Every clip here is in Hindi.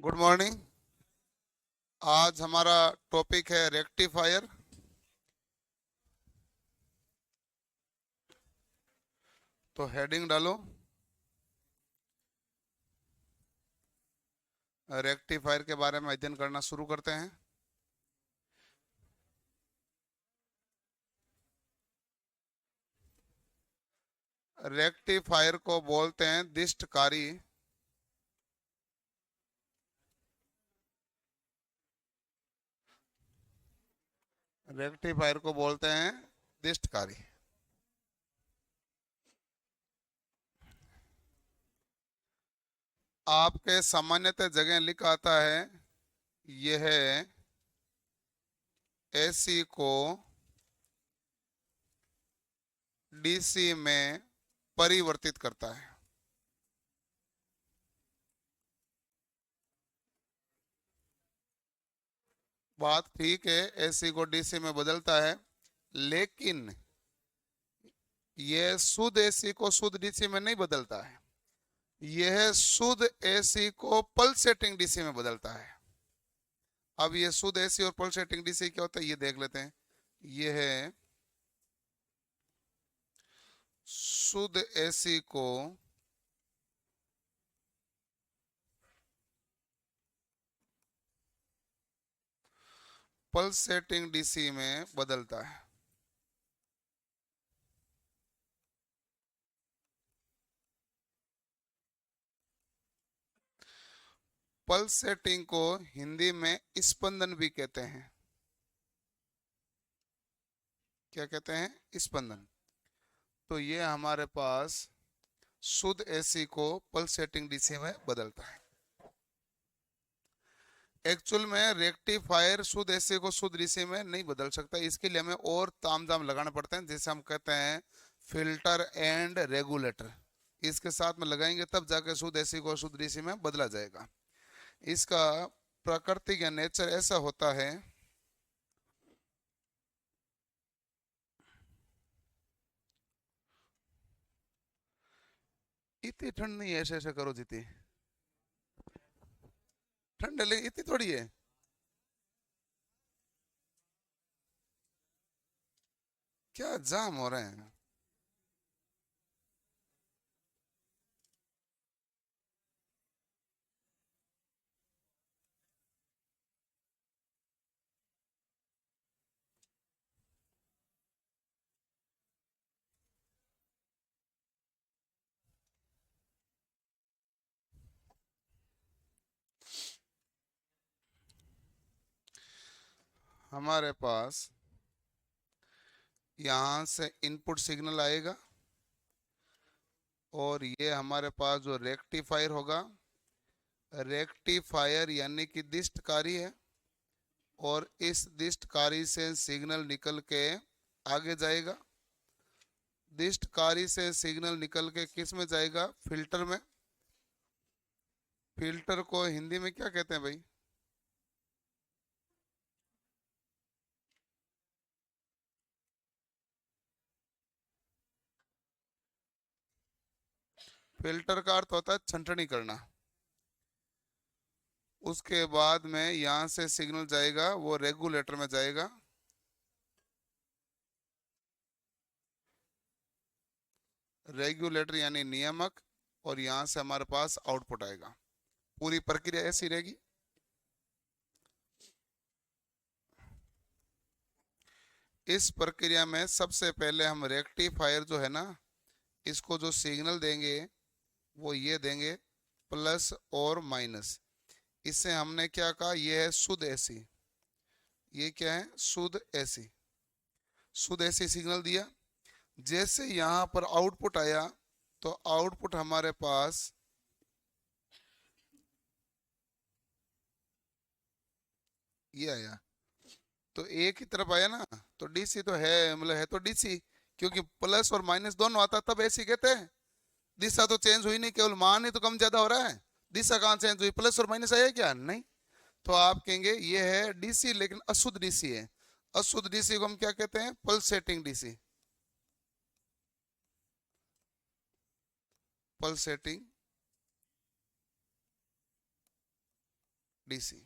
Good morning. आज हमारा टॉपिक है रेक्टिफायर। तो हेडिंग डालो, रेक्टिफायर के बारे में अध्ययन करना शुरू करते हैं। रेक्टिफायर को बोलते हैं दिष्टकारी। रेक्टिफायर को बोलते हैं दिष्टकारी। आपके सामान्यतः जगह लिखा आता है, यह एसी को डीसी में परिवर्तित करता है। बात ठीक है, एसी को डीसी में बदलता है, लेकिन यह शुद्ध एसी को शुद्ध डीसी में नहीं बदलता है। यह शुद्ध एसी को पल्सेटिंग डीसी में बदलता है। अब ये शुद्ध एसी और पल्सेटिंग डीसी क्या होता है ये देख लेते हैं। यह है शुद्ध एसी को पल्सेटिंग डीसी में बदलता है। पल्सेटिंग को हिंदी में स्पंदन भी कहते हैं। क्या कहते हैं? स्पंदन। तो ये हमारे पास शुद्ध एसी को पल्सेटिंग डीसी में बदलता है। एक्चुअल में रेक्टिफायर शुद्ध एसी को शुद्ध डीसी में नहीं बदल सकता। इसके लिए हमें और तामझाम लगाना पड़ता है, जिसे हम कहते हैं फिल्टर एंड रेगुलेटर। इसके साथ में लगाएंगे तब जाके शुद्ध एसी को शुद्ध डीसी में बदला जाएगा। इसका प्रकृति या नेचर ऐसा होता है, इतनी ठंड नहीं है, ऐसे ऐसे करो जीती ठंड है, इतनी थोड़ी है। क्या जाम हो रहे हैं। हमारे पास यहाँ से इनपुट सिग्नल आएगा और ये हमारे पास जो रेक्टिफायर होगा, रेक्टिफायर यानी कि दिष्टकारी है, और इस दिष्टकारी से सिग्नल निकल के आगे जाएगा। दिष्टकारी से सिग्नल निकल के किस में जाएगा? फिल्टर में। फिल्टर को हिंदी में क्या कहते हैं भाई? फिल्टर का अर्थ होता है छंटनी करना। उसके बाद में यहाँ से सिग्नल जाएगा, वो रेगुलेटर में जाएगा। रेगुलेटर यानी नियामक, और यहाँ से हमारे पास आउटपुट आएगा। पूरी प्रक्रिया ऐसी रहेगी। इस प्रक्रिया में सबसे पहले हम रेक्टिफायर जो है ना, इसको जो सिग्नल देंगे वो ये देंगे, प्लस और माइनस। इससे हमने क्या कहा? ये है शुद्ध एसी। ये क्या है? शुद्ध एसी। शुद्ध एसी सिग्नल दिया। जैसे यहाँ पर आउटपुट आया, तो आउटपुट हमारे पास ये आया। तो एक ही तरफ आया ना, तो डीसी तो है, मतलब है तो डीसी। क्योंकि प्लस और माइनस दोनों आता तब एसी कहते हैं। दिशा तो चेंज हुई नहीं, केवल मान ही तो कम ज्यादा हो रहा है। दिशा कहाँ चेंज हुई? प्लस और माइनस आया क्या? नहीं। तो आप कहेंगे ये है डीसी, लेकिन अशुद्ध डीसी है। अशुद्ध डीसी को हम क्या कहते हैं? Pulsating DC. Pulsating DC.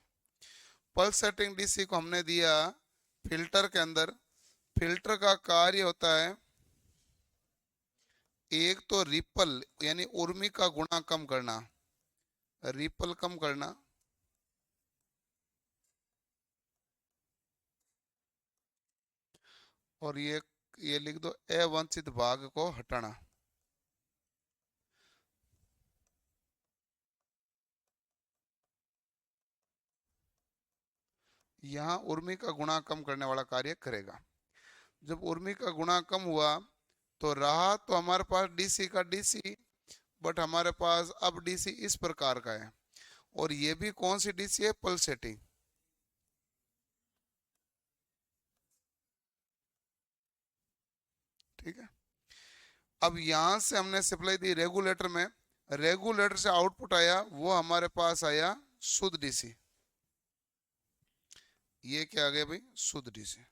Pulse setting DC को हमने दिया फिल्टर के अंदर। फिल्टर का कार्य होता है एक तो रिपल यानी उर्मी का गुणा कम करना, रिपल कम करना, और ये लिख दो अवांछित भाग को हटाना। यहाँ उर्मी का गुणा कम करने वाला कार्य करेगा। जब उर्मी का गुणा कम हुआ तो रहा तो हमारे पास डीसी का डीसी, बट हमारे पास अब डीसी इस प्रकार का है, और ये भी कौन सी डीसी है, पल्सेटिंग। ठीक है। अब यहां से हमने सप्लाई दी रेगुलेटर में, रेगुलेटर से आउटपुट आया वो हमारे पास आया शुद्ध डीसी। ये क्या आ गया भाई, शुद्ध डीसी।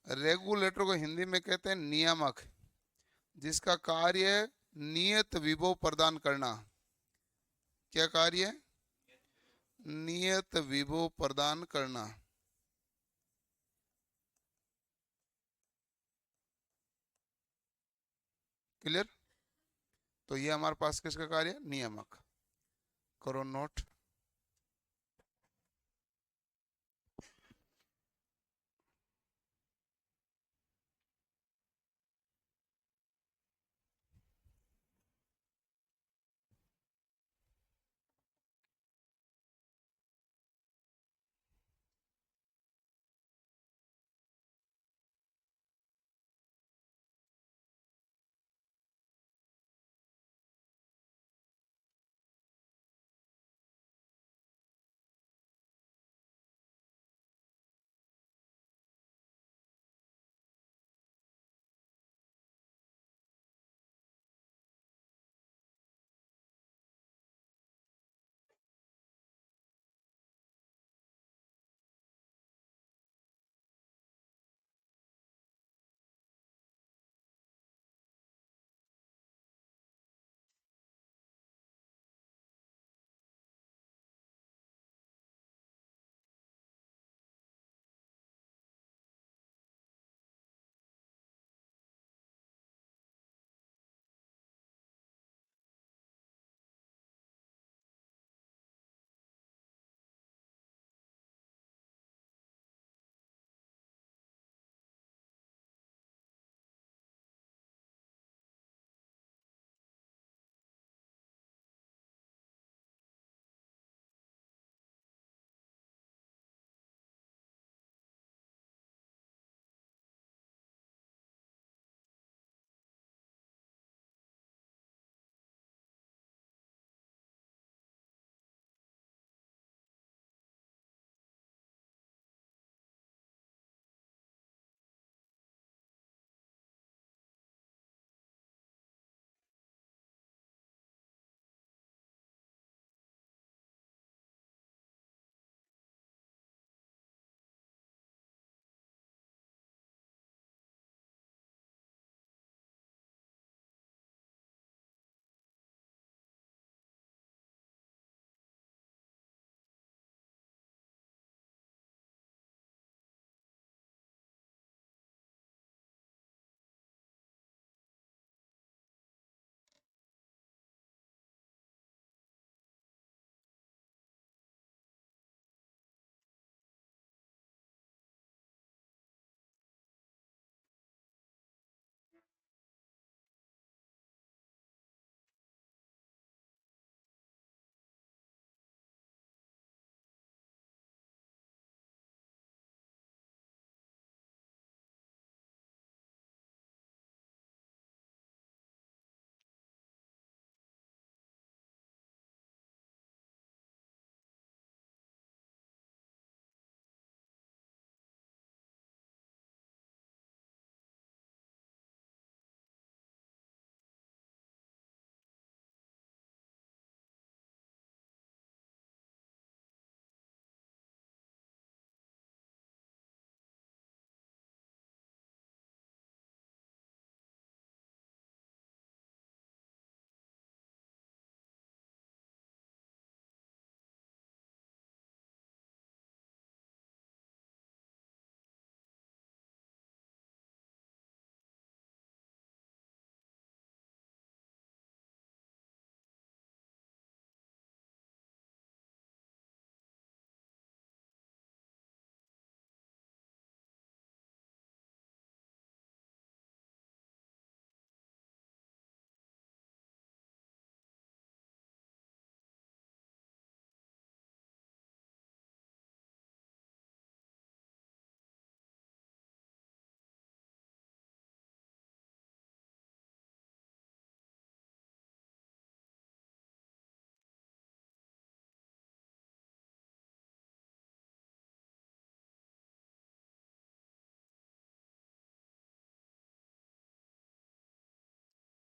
रेगुलेटर को हिंदी में कहते हैं नियामक, जिसका कार्य है नियत विभव प्रदान करना। क्या कार्य है, नियत विभव प्रदान करना। क्लियर। तो ये हमारे पास किसका कार्य है, नियामक। करो नोट।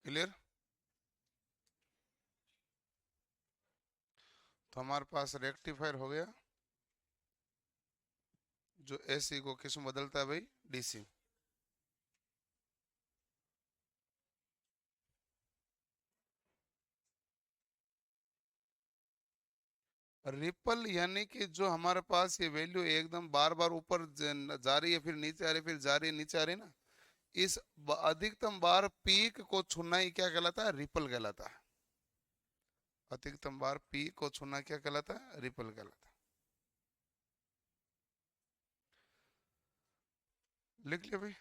क्लियर। तो हमारे पास रेक्टिफायर हो गया जो एसी को किस में बदलता है भाई, डीसी। रिपल यानी कि जो हमारे पास ये वैल्यू एकदम बार बार ऊपर जा रही है, फिर नीचे आ रही है, फिर जा रही है, नीचे आ रही है ना, इस अधिकतम बार पीक को छूना ही क्या कहलाता है, रिपल कहलाता है। अधिकतम बार पीक को छूना क्या कहलाता है, रिपल कहलाता है। लिख लिया भाई।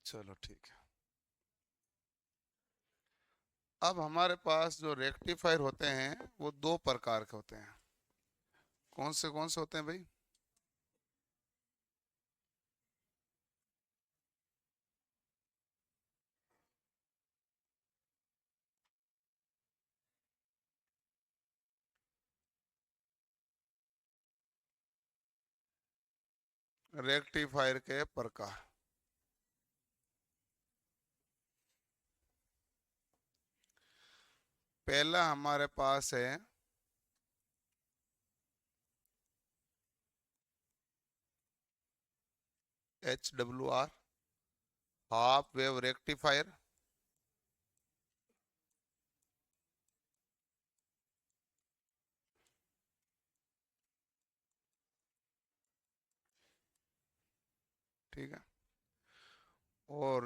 चलो ठीक है। अब हमारे पास जो रेक्टिफायर होते हैं वो दो प्रकार के होते हैं। कौन से होते हैं भाई? रेक्टिफायर के प्रकार। पहला हमारे पास है HWR, हाफ वेव रेक्टिफायर। ठीक है। और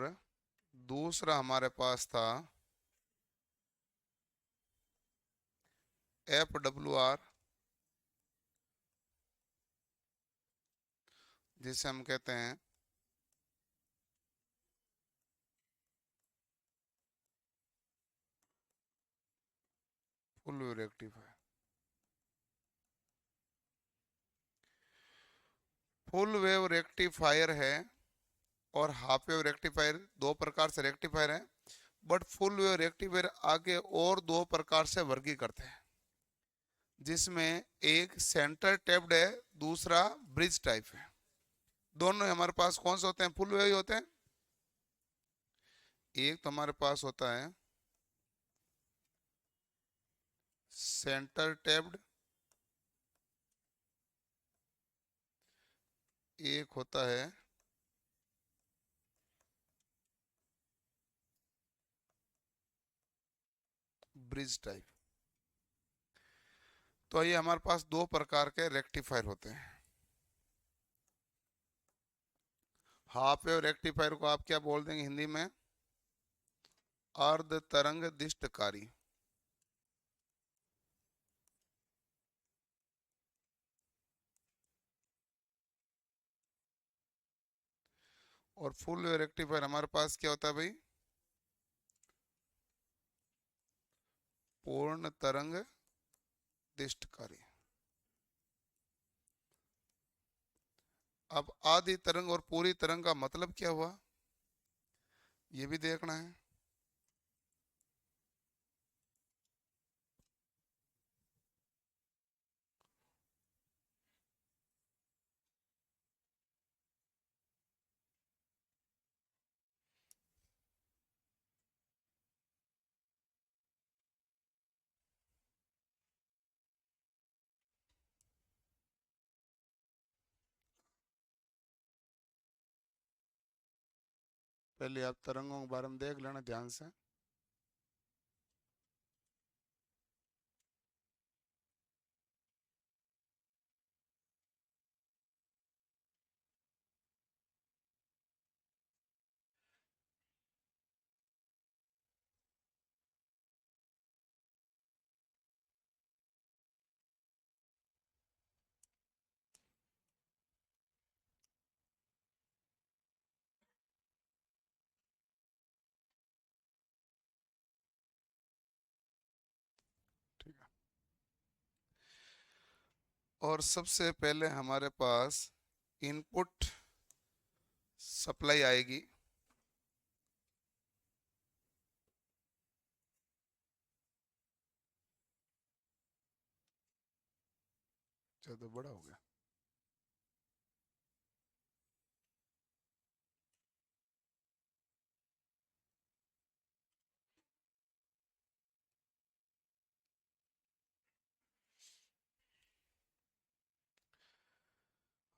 दूसरा हमारे पास था FWR, जिसे हम कहते हैं full wave rectifier. Full wave rectifier है और हाफ वेव रेक्टिफायर, दो प्रकार से रेक्टिफायर है। बट फुल वेव रेक्टिफायर आगे और दो प्रकार से वर्गीकृत करते हैं, जिसमें एक सेंटर टैप्ड है, दूसरा ब्रिज टाइप है। दोनों हमारे पास कौन से होते हैं, फुल वेव ही होते हैं। एक तो हमारे पास होता है सेंटर टैप्ड, एक होता है ब्रिज टाइप। तो ये हमारे पास दो प्रकार के रेक्टिफायर होते हैं। हाफ वेव रेक्टिफायर को आप क्या बोल देंगे हिंदी में, अर्ध तरंग दिष्टकारी। और फुल वेव रेक्टिफायर हमारे पास क्या होता है भाई, पूर्ण तरंग दिष्टकारी। अब आधी तरंग और पूरी तरंग का मतलब क्या हुआ, ये भी देखना है। पहले आप तरंगों के बारे में देख लेना ध्यान से। ठीक है। और सबसे पहले हमारे पास इनपुट सप्लाई आएगी, ज्यादा बड़ा हो गया।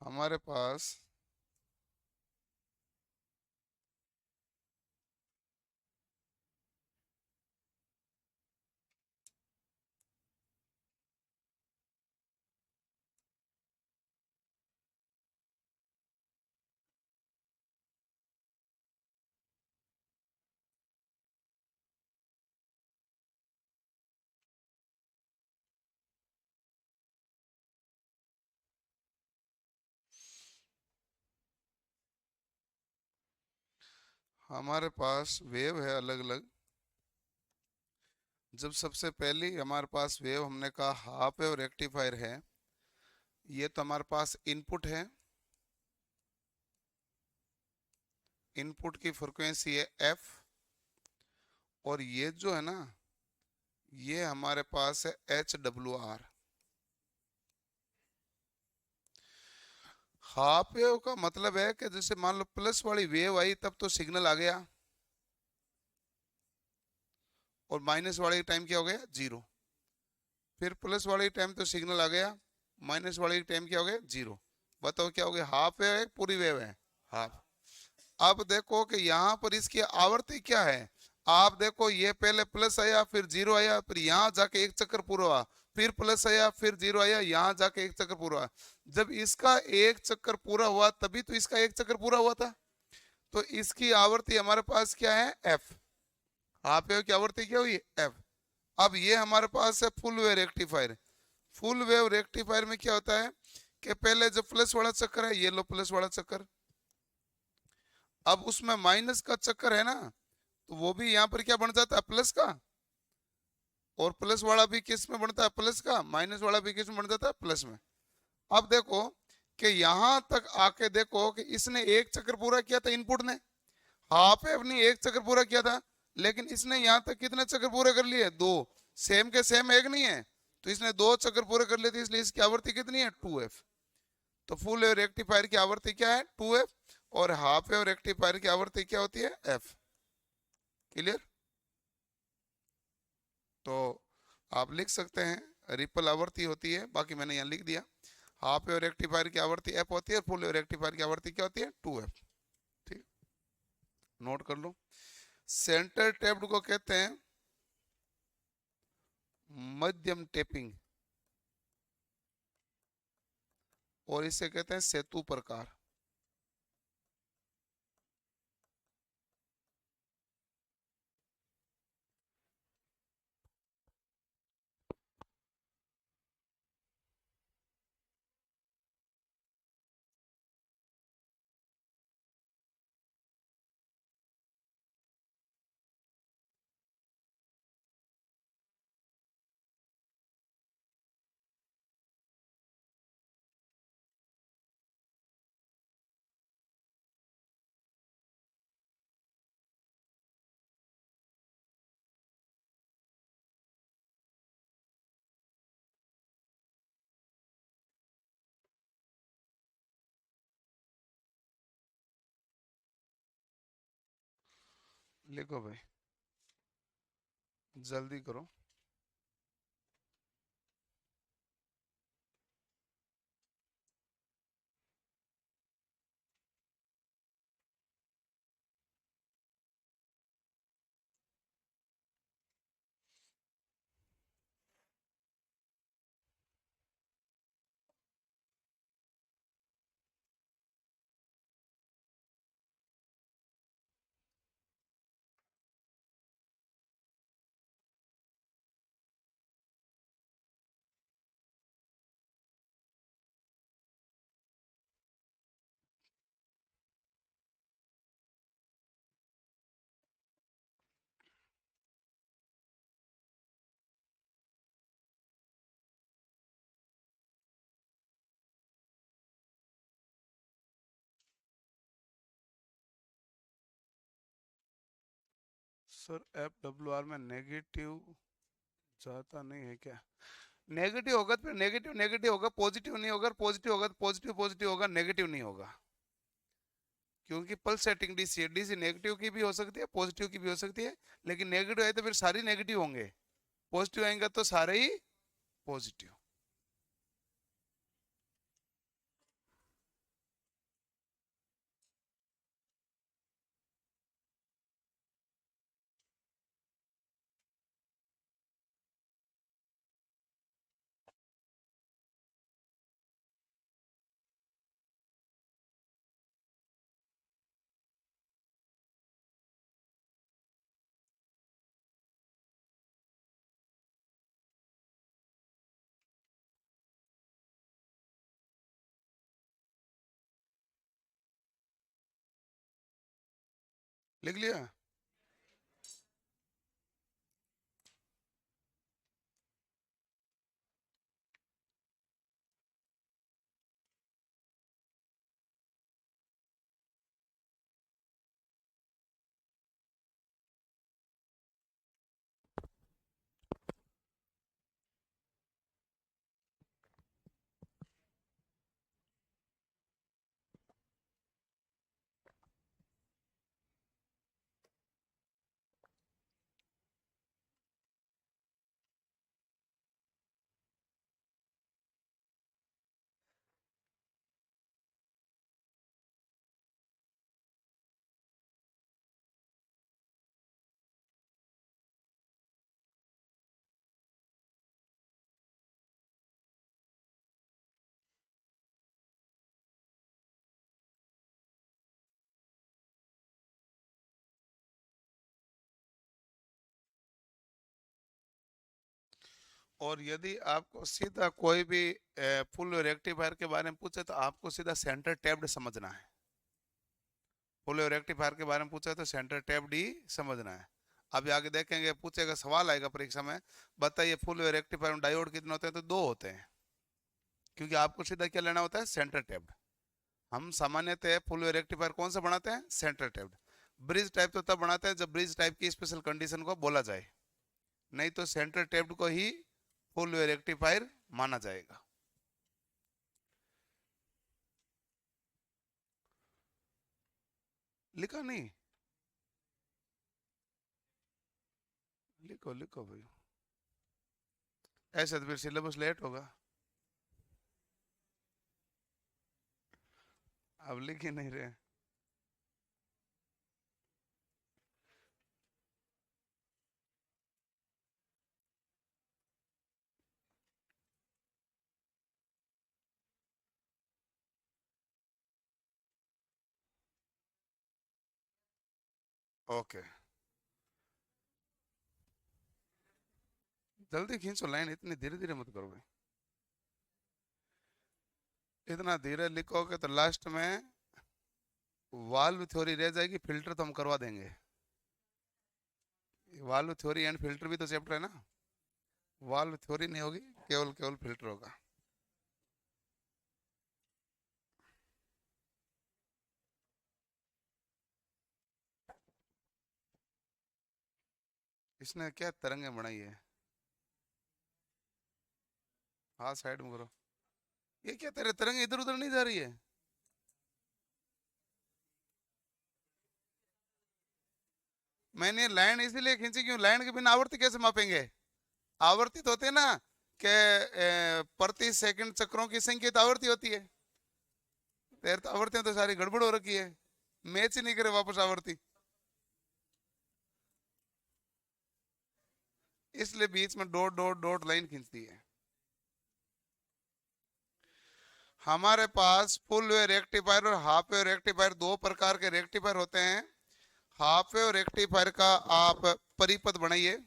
हमारे पास वेव है अलग अलग। जब सबसे पहली हमारे पास वेव हमने कहा हाफ वेव रेक्टिफायर है, ये तो हमारे पास इनपुट है, इनपुट की फ्रिक्वेंसी है एफ, और ये जो है ना, ये हमारे पास है H W R. Half wave का मतलब है कि जैसे मान लो प्लस वाली वेव आई तब तो सिग्नल आ गया, और माइनस वाले टाइम क्या हो गया, जीरो। फिर प्लस वाले टाइम तो सिग्नल आ गया, माइनस वाले टाइम क्या हो गया, जीरो। बताओ क्या हो गया, हाफ वेव है पूरी वेव है, हाफ। अब देखो कि यहाँ पर इसकी आवर्ती क्या है। आप देखो ये पहले प्लस आया, फिर जीरो आया, फिर यहाँ जाके एक चक्कर पूरा हुआ, फिर प्लस आया, फिर जीरो आया, यहाँ जाके एक चक्कर पूरा हुआ। जब इसका एक चक्कर पूरा हुआ तभी तो इसका एक चक्कर पूरा हुआ था। तो इसकी आवर्ती हमारे पास क्या है, एफ। हाफ वेव की आवर्ती क्या हुई, एफ। अब ये हमारे पास है full wave rectifier. Full wave rectifier में क्या होता है कि पहले जो प्लस वाला चक्कर है, ये लो प्लस वाला चक्कर, अब उसमें माइनस का चक्कर है ना, तो वो भी यहाँ पर क्या बन जाता है, प्लस का। और प्लस वाला भी किस में बनता है, प्लस का। माइनस वाला भी किस में बन जाता है, प्लस में। अब देखो कि यहां तक आके देखो कि इसने एक चक्कर पूरा किया था, इनपुट ने हाफ वेव ने एक चक्कर पूरा किया था, लेकिन इसने यहां तक कितने चक्कर पूरे कर लिए, दो। सेम के सेम एक नहीं है, तो इसने दो चक्कर पूरे कर लिए थे, इसलिए इसकी आवृत्ति कितनी है, 2f। तो फुल वेव रेक्टिफायर की आवृत्ति क्या है, 2f, और हाफ वेव रेक्टिफायर की आवृत्ति क्या होती है, f। क्लियर। तो आप लिख सकते हैं रिपल आवृत्ति होती है, बाकी मैंने यहाँ लिख दिया। हाफ वेव रेक्टिफायर की आवृत्ति f होती है, फुल वेव रेक्टिफायर की आवृत्ति क्या होती है, 2f। ठीक, नोट कर लो। सेंटर टेप्ड को कहते हैं मध्यम टेपिंग, और इसे कहते हैं सेतु प्रकार। लिखो भाई, जल्दी करो। सर एफ डब्ल्यू आर में नेगेटिव जाता नहीं है क्या। नेगेटिव होगा तो फिर नेगेटिव नेगेटिव होगा, पॉजिटिव नहीं होगा, पॉजिटिव होगा तो पॉजिटिव पॉजिटिव होगा, नेगेटिव नहीं होगा। क्योंकि पल्स सेटिंग डीसी है, डीसी नेगेटिव की भी हो सकती है, पॉजिटिव की भी हो सकती है, लेकिन नेगेटिव आए तो फिर सारी नेगेटिव होंगे, पॉजिटिव आएंगे तो सारे ही पॉजिटिव। लिख लिया। और यदि आपको सीधा कोई भी फुल रेक्टिफायर के बारे में पूछे तो आपको सीधा सेंटर टैप्ड समझना है। फुल रेक्टिफायर के बारे में पूछे तो सेंटर टैप्ड ही समझना है। अभी आगे देखेंगे, पूछेगा, सवाल आएगा परीक्षा में, बताइए फुल रेक्टिफायर में डायोड कितने होते हैं, तो दो होते हैं। क्योंकि आपको सीधा क्या लेना होता है, सेंटर टैप्ड। हम सामान्यतः फुल रेक्टिफायर कौन सा बनाते हैं, सेंटर टैप्ड। ब्रिज टाइप तो तब बनाते हैं जब ब्रिज टाइप की स्पेशल कंडीशन को बोला जाए, नहीं तो सेंटर टैप्ड को ही फुल रेक्टिफायर माना जाएगा। लिखा नहीं, लिखो लिखो भाई, ऐसे तो फिर सिलेबस लेट होगा। अब लिख ही नहीं रहे। ओके, जल्दी खींचो लाइन, इतनी धीरे धीरे मत करो भाई। इतना धीरे लिखोगे तो लास्ट में वाल्व थ्योरी रह जाएगी, फिल्टर तो हम करवा देंगे। वाल्व थ्योरी एंड फिल्टर भी तो चैप्टर है ना। वाल्व थ्योरी नहीं होगी, केवल केवल फिल्टर होगा। इसने क्या तरंगे बनाई है, हाँ साइड में करो। ये क्या, तेरे तरंगे इधर उधर नहीं जा रही है। मैंने लाइन इसीलिए खींची क्यों, लाइन के बिना आवर्ती कैसे मापेंगे। आवर्ती तो होते हैं ना, कि प्रति सेकंड चक्रों की संख्या तो आवर्ती होती है। तेरे तो आवर्तियां तो सारी गड़बड़ हो रखी है, मैच ही नहीं करे वापस आवर्ती, इसलिए बीच में डॉट डॉट डॉट लाइन खींचती है। हमारे पास फुल वेव रेक्टिफायर और हाफ वेव रेक्टिफायर, दो प्रकार के रेक्टिफायर होते हैं। हाफ वेव रेक्टिफायर का आप परिपथ बनाइए।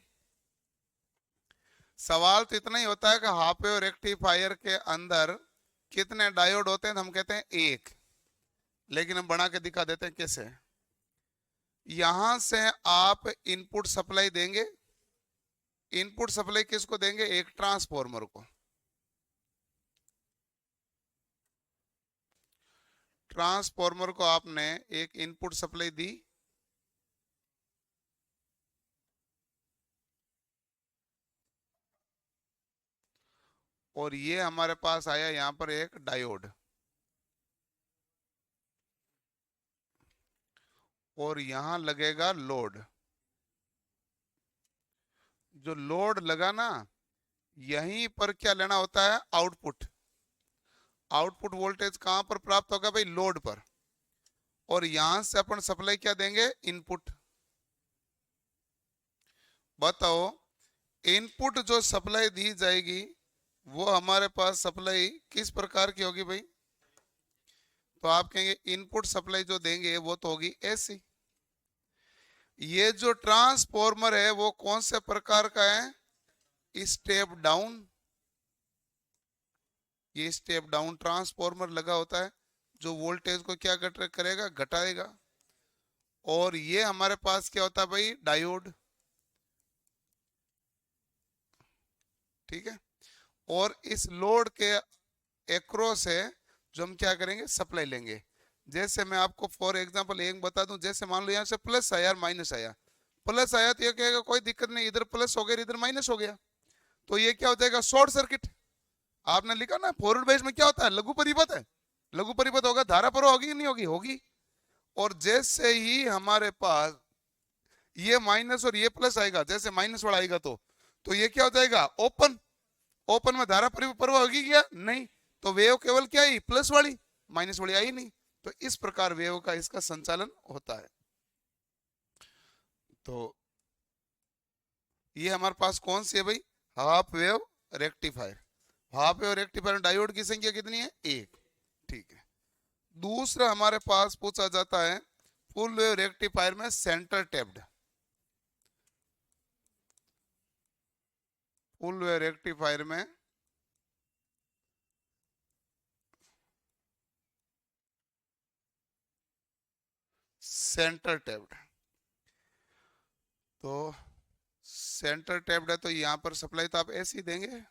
सवाल तो इतना ही होता है कि हाफ वेव रेक्टिफायर के अंदर कितने डायोड होते हैं, तो हम कहते हैं एक। लेकिन हम बना के दिखा देते हैं कैसे। यहां से आप इनपुट सप्लाई देंगे। इनपुट सप्लाई किसको देंगे, एक ट्रांसफॉर्मर को। ट्रांसफॉर्मर को आपने एक इनपुट सप्लाई दी, और ये हमारे पास आया यहां पर एक डायोड, और यहां लगेगा लोड। जो लोड लगा ना, यहीं पर क्या लेना होता है, आउटपुट। आउटपुट वोल्टेज कहां पर प्राप्त होगा भाई, लोड पर। और यहां से अपन सप्लाई क्या देंगे, इनपुट। बताओ, इनपुट जो सप्लाई दी जाएगी वो हमारे पास सप्लाई किस प्रकार की होगी भाई, तो आप कहेंगे इनपुट सप्लाई जो देंगे वो तो होगी ऐसी। ये जो ट्रांसफॉर्मर है वो कौन से प्रकार का है, स्टेप डाउन। ये स्टेप डाउन ट्रांसफॉर्मर लगा होता है, जो वोल्टेज को क्या करेगा, घटाएगा। और ये हमारे पास क्या होता है भाई, डायोड। ठीक है। और इस लोड के एक्रॉस है जो हम क्या करेंगे, सप्लाई लेंगे। जैसे मैं आपको फॉर एग्जांपल एक बता दूं, जैसे मान लो यहाँ से प्लस आया और माइनस आया। प्लस आया तो ये कहेगा कोई दिक्कत नहीं, इधर प्लस हो गया इधर माइनस हो गया, तो ये क्या हो जाएगा, शॉर्ट सर्किट। आपने लिखा ना फॉरवर्ड बेस में क्या होता है, लघु परिपथ है। लघु परिपथ होगा, धारा प्रवाह होगी कि नहीं होगी, होगी। और जैसे ही हमारे पास ये माइनस और ये प्लस आएगा, जैसे माइनस वाला आएगा तो ये क्या हो जाएगा, ओपन। ओपन में धारा प्रवाह होगी क्या, नहीं। तो वेव केवल क्या आई, प्लस वाली, माइनस वाली आई नहीं। तो इस प्रकार वेव का इसका संचालन होता है। तो ये हमारे पास कौन सी है भाई, half wave rectifier. Half wave rectifier में डायोड की संख्या कितनी है, एक। ठीक है। दूसरा हमारे पास पूछा जाता है, फुल वेव रेक्टिफायर में centre tapped. Full wave rectifier में सेंटर टैप्ड। तो सेंटर टैप्ड है तो यहां पर सप्लाई तो आप ऐसे ही देंगे।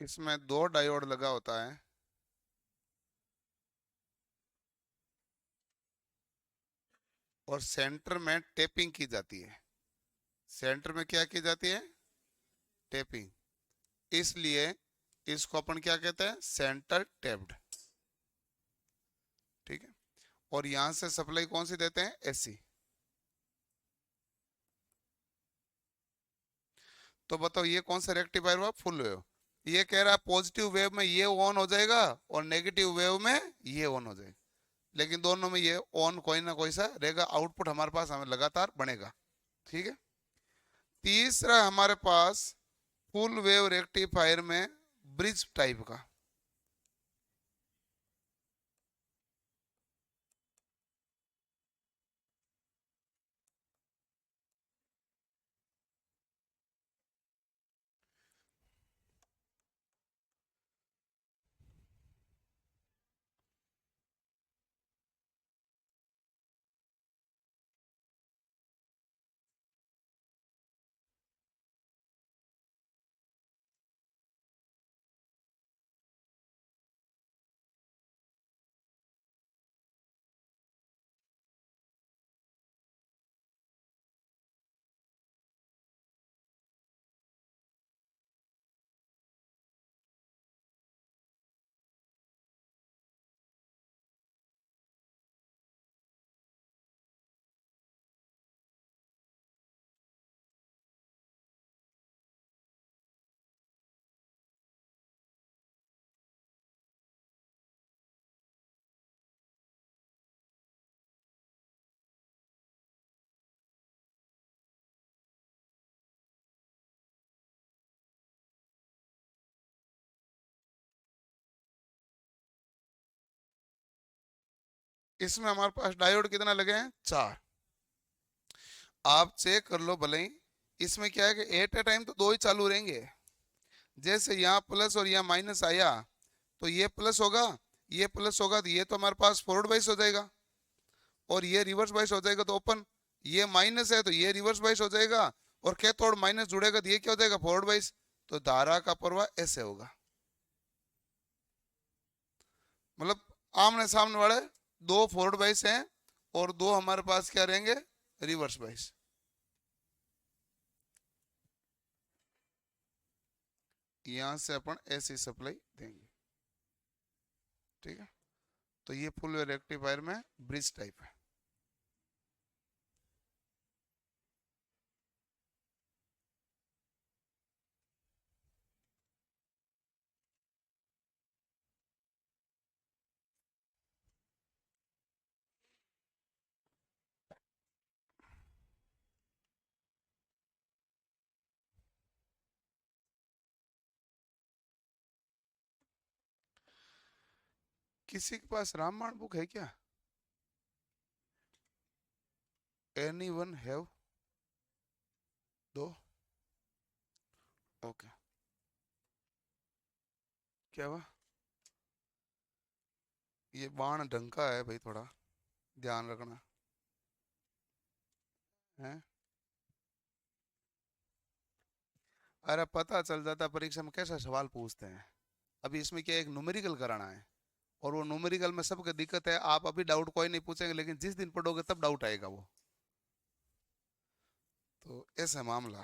इसमें दो डायोड लगा होता है, और सेंटर में टेपिंग की जाती है। सेंटर में क्या की जाती है, टेपिंग। इसलिए इसको अपन क्या कहते हैं, सेंटर टैप्ड। ठीक है। और यहां से सप्लाई कौन सी देते हैं, एसी। तो बताओ ये कौन सा रेक्टिफायर हुआ, फुल वेव। ये कह रहा है पॉजिटिव वेव में ये ऑन हो जाएगा और नेगेटिव वेव में ये ऑन हो जाएगा, लेकिन दोनों में ये ऑन कोई ना कोई सा रहेगा, आउटपुट हमारे पास हमें लगातार बनेगा। ठीक है। तीसरा हमारे पास फुल वेव रेक्टिफायर में ब्रिज टाइप का। इसमें हमारे पास डायोड कितना लगे हैं, चार। आप चेक कर लो भले ही। इसमें क्या है कि एट ए टाइम तो दो ही चालू रहेंगे। जैसे यहाँ प्लस और यहाँ माइनस आया तो ये प्लस होगा, ये प्लस होगा, तो ये तो हमारे पास फॉरवर्ड बाइस हो जाएगा, और ये रिवर्स बाइस हो जाएगा तो ओपन। ये माइनस है तो ये रिवर्स बाइस हो जाएगा, और कैथोड माइनस जुड़ेगा तो ये क्या हो जाएगा, फॉरवर्ड बाइस। तो धारा का प्रवाह ऐसे होगा, मतलब आमने सामने वाले दो फॉरवर्ड बाइस हैं और दो हमारे पास क्या रहेंगे, रिवर्स बाइस। यहां से अपन ऐसी सप्लाई देंगे। ठीक है। तो ये फुल वेव रेक्टिफायर में ब्रिज टाइप है। किसी के पास रामायण बुक है क्या? Any one have? दो। ओके। क्या हुआ? ये बाण ढंग का है भाई, थोड़ा ध्यान रखना है। अरे पता चल जाता परीक्षा में कैसा सवाल पूछते हैं। अभी इसमें क्या, एक न्यूमेरिकल कराना है, और वो न्यूमेरिकल में सबको दिक्कत है। आप अभी डाउट कोई नहीं पूछेंगे, लेकिन जिस दिन पढ़ोगे तब डाउट आएगा वो। तो ऐसा मामला।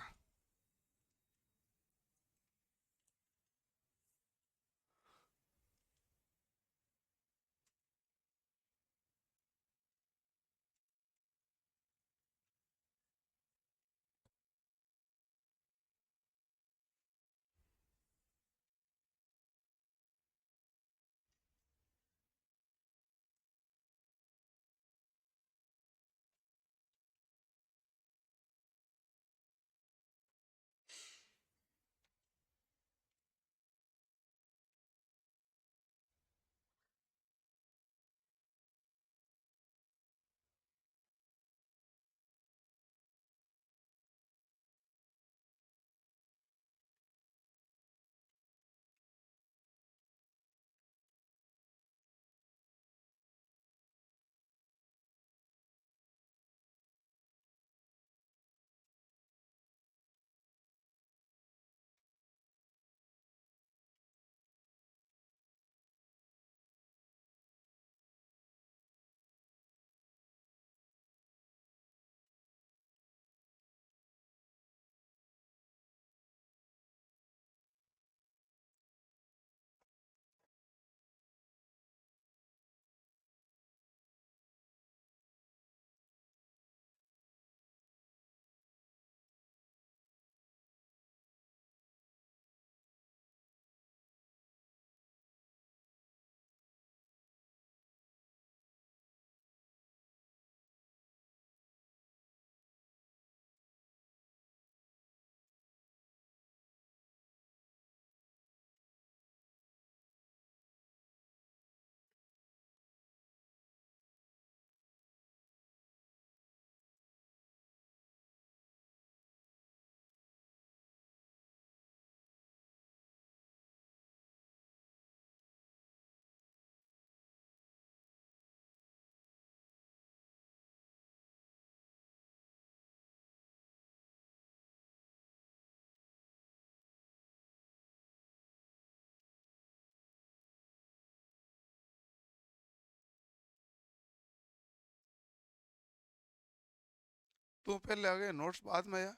तू पहले आ गया, नोट्स बाद में आया,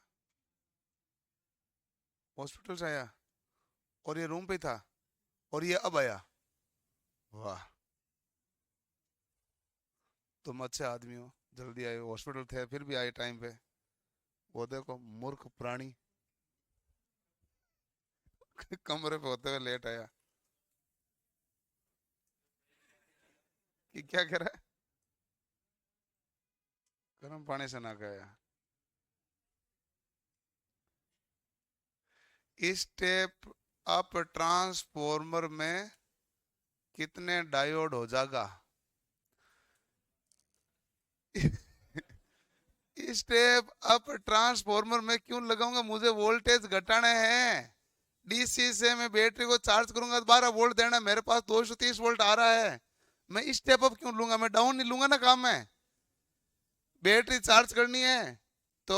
हॉस्पिटल से आया, और ये रूम पे था, और ये अब आया। वाह, तुम अच्छे आदमी हो, जल्दी आए। हॉस्पिटल थे फिर भी आए टाइम पे। वो देखो मूर्ख प्राणी। कमरे पे होते हुए लेट आया। कि क्या कह रहा है? गर्म पानी से ना गया। स्टेप अप ट्रांसफॉर्मर में कितने डायोड हो जाएगा? स्टेप अप ट्रांसफॉर्मर में क्यों लगाऊंगा? मुझे वोल्टेज घटाने हैं। डीसी से मैं बैटरी को चार्ज करूंगा तो 12 वोल्ट देना, मेरे पास 230 वोल्ट आ रहा है। मैं स्टेप अप क्यों लूंगा? मैं डाउन नहीं लूंगा ना काम में। बैटरी चार्ज करनी है तो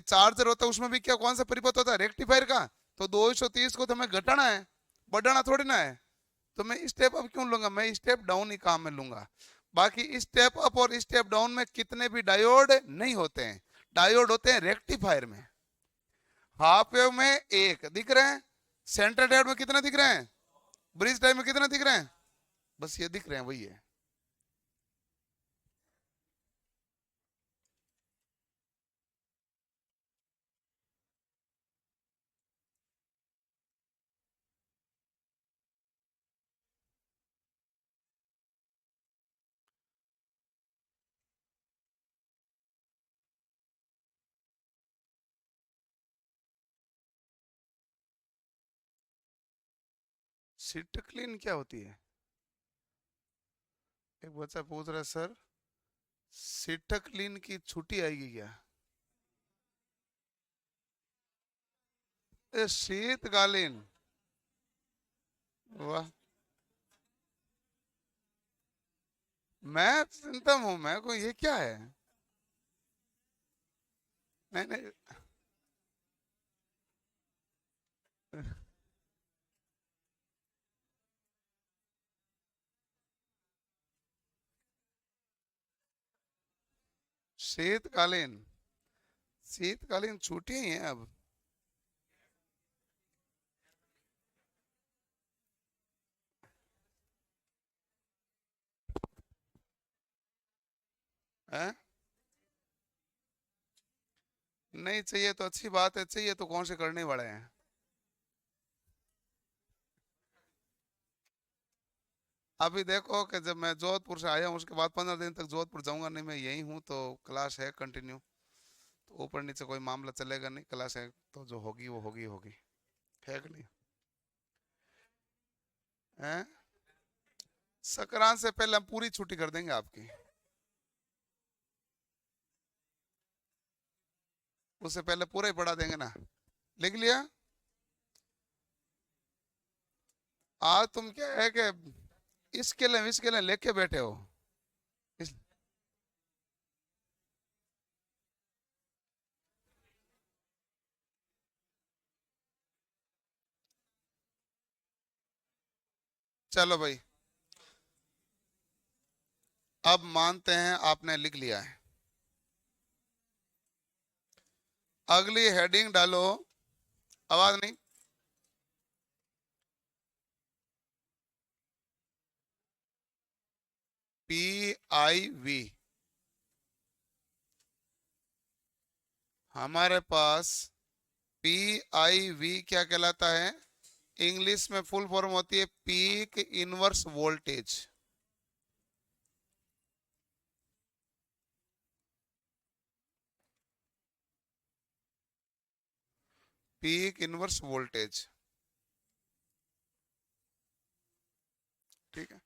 चार्जर होता है उसमें भी क्या, कौन सा परिपथ होता है, रेक्टिफायर का। तो 230 को तो हमें घटाना है, बढ़ाना थोड़ी ना है। तो मैं स्टेप अप क्यों लूंगा? मैं स्टेप डाउन ही काम में लूंगा। बाकी स्टेप अप और स्टेप डाउन में कितने भी डायोड नहीं होते हैं। डायोड होते हैं रेक्टिफायर में। हाफ वेव में एक दिख रहे हैं, सेंटर डायोड में कितने दिख रहे हैं, ब्रिज डायोड में कितने दिख रहे हैं, बस ये दिख रहे हैं, वही है। सीट क्लीन क्या होती है? एक बच्चा पूछ रहा है सर, सिटकलिन की छुट्टी आएगी क्या? शीतकालीन। वाह, मैं चिंता हूँ, मैं को ये क्या है। नहीं नहीं। शीतकालीन, शीतकालीन छुट्टी ही है अब। है? नहीं चाहिए तो अच्छी बात है, चाहिए तो कौन से करने वाले हैं। अभी देखो कि जब मैं जोधपुर से आया हूँ उसके बाद 15 दिन तक जोधपुर जाऊंगा नहीं, मैं यही हूँ, तो क्लास है कंटिन्यू। तो ऊपर नीचे कोई मामला चलेगा नहीं, क्लास है तो जो होगी वो होगी होगी। है कि नहीं? है? संक्रांत से पहले हम पूरी छुट्टी कर देंगे आपकी। उससे पहले पूरा ही पढ़ा देंगे ना। लिख लिया? आज तुम क्या है कि इसके लिए लेके बैठे हो। इस, चलो भाई, अब मानते हैं आपने लिख लिया है। अगली हेडिंग डालो। आवाज नहीं। PIV। हमारे पास PIV क्या कहलाता है? इंग्लिश में फुल फॉर्म होती है peak inverse voltage. Peak inverse voltage. ठीक है।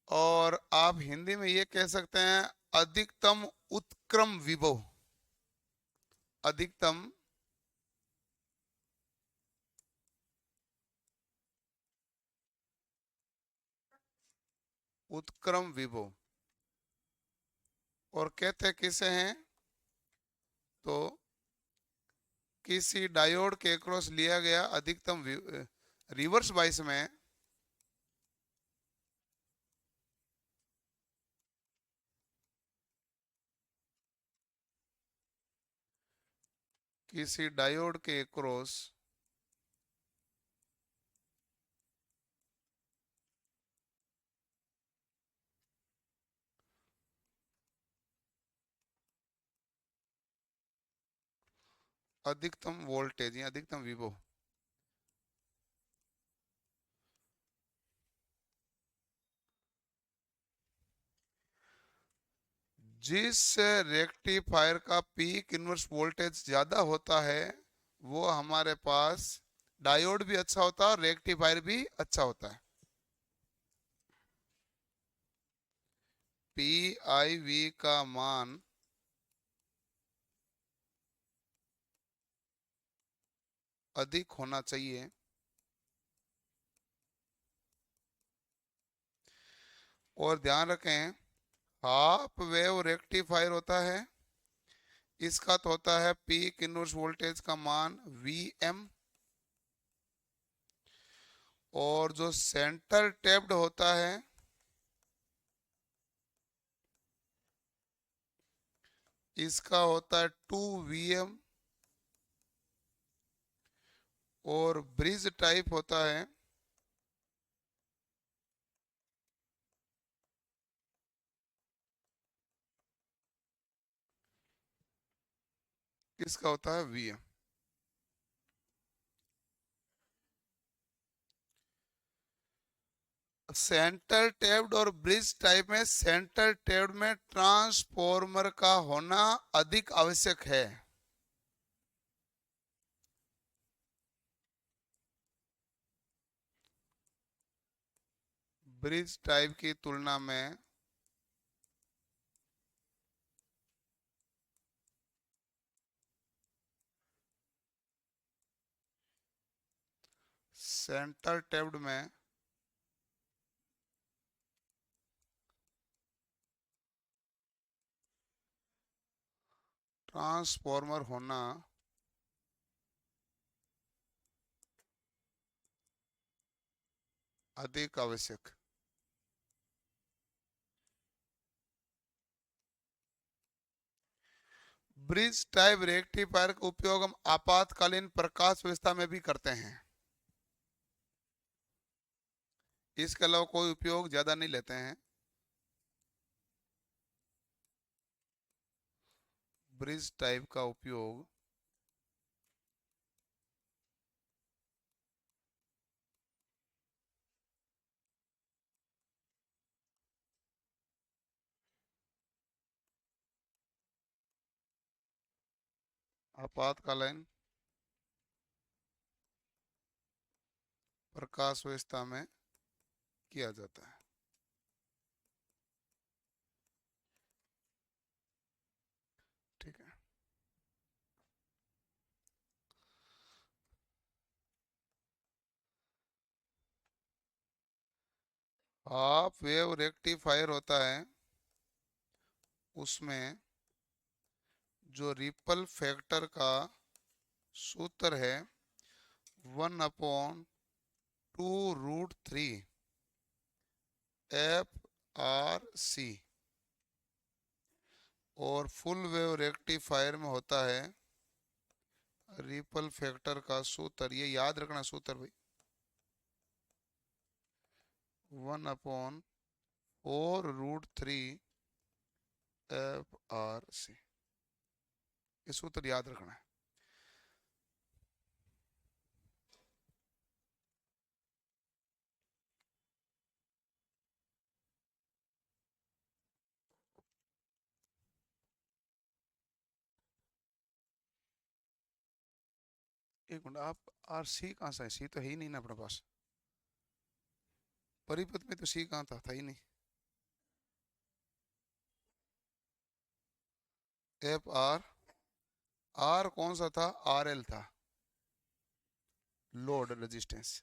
और आप हिंदी में ये कह सकते हैं अधिकतम उत्क्रम विभव। अधिकतम उत्क्रम विभव। और कहते किसे हैं? तो किसी डायोड के क्रॉस लिया गया अधिकतम रिवर्स बाइस में किसी डायोड के क्रॉस अधिकतम वोल्टेज या अधिकतम विभव। जिस रेक्टिफायर का पीक इनवर्स वोल्टेज ज्यादा होता है वो हमारे पास डायोड भी अच्छा होता है और रेक्टिफायर भी अच्छा होता है। PIV का मान अधिक होना चाहिए। और ध्यान रखें, हाफ वेव रेक्टिफायर होता है, इसका तो होता है पीक इनवर्स वोल्टेज का मान VM। और जो सेंटर टैप्ड होता है इसका होता है 2VM। और ब्रिज टाइप होता है इसका होता है VM। सेंटर टैप्ड और ब्रिज टाइप में सेंटर टैप्ड में ट्रांसफॉर्मर का होना अधिक आवश्यक है। ब्रिज टाइप की तुलना में सेंटर टैब्ड में ट्रांसफॉर्मर होना अधिक आवश्यक। ब्रिज टाइप रेक्टिफायर का उपयोग हम आपातकालीन प्रकाश व्यवस्था में भी करते हैं। इसके अलावा कोई उपयोग ज्यादा नहीं लेते हैं। ब्रिज टाइप का उपयोग आपातकालीन प्रकाश व्यवस्था में किया जाता है। ठीक है। हाफ वेव रेक्टिफायर होता है, उसमें जो रिपल फैक्टर का सूत्र है 1/2√3 FRC, और फुल वेव रेक्टिफायर में होता है रिपल फैक्टर का सूत्र, ये याद रखना सूत्र भाई, 1/4√3 FRC, ये सूत्र याद रखना है। एक मिनट, आप आर सी कहाँ से है? सी तो है ही नहीं ना अपने पास, परिपथ में तो सी कहाँ था ही नहीं। FR, आर कौन सा था? RL था, लोड रेजिस्टेंस।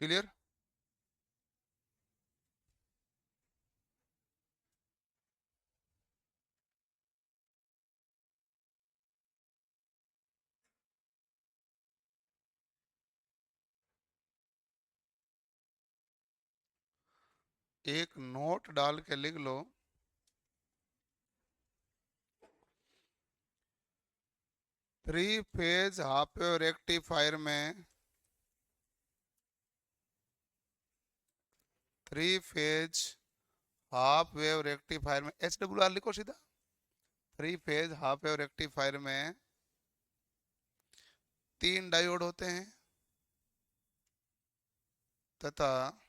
क्लियर? एक नोट डाल के लिख लो, three phase half wave rectifier में, three phase half wave rectifier में, HWR लिखो सीधा। Three phase half wave rectifier में 3 डायोड होते हैं तथा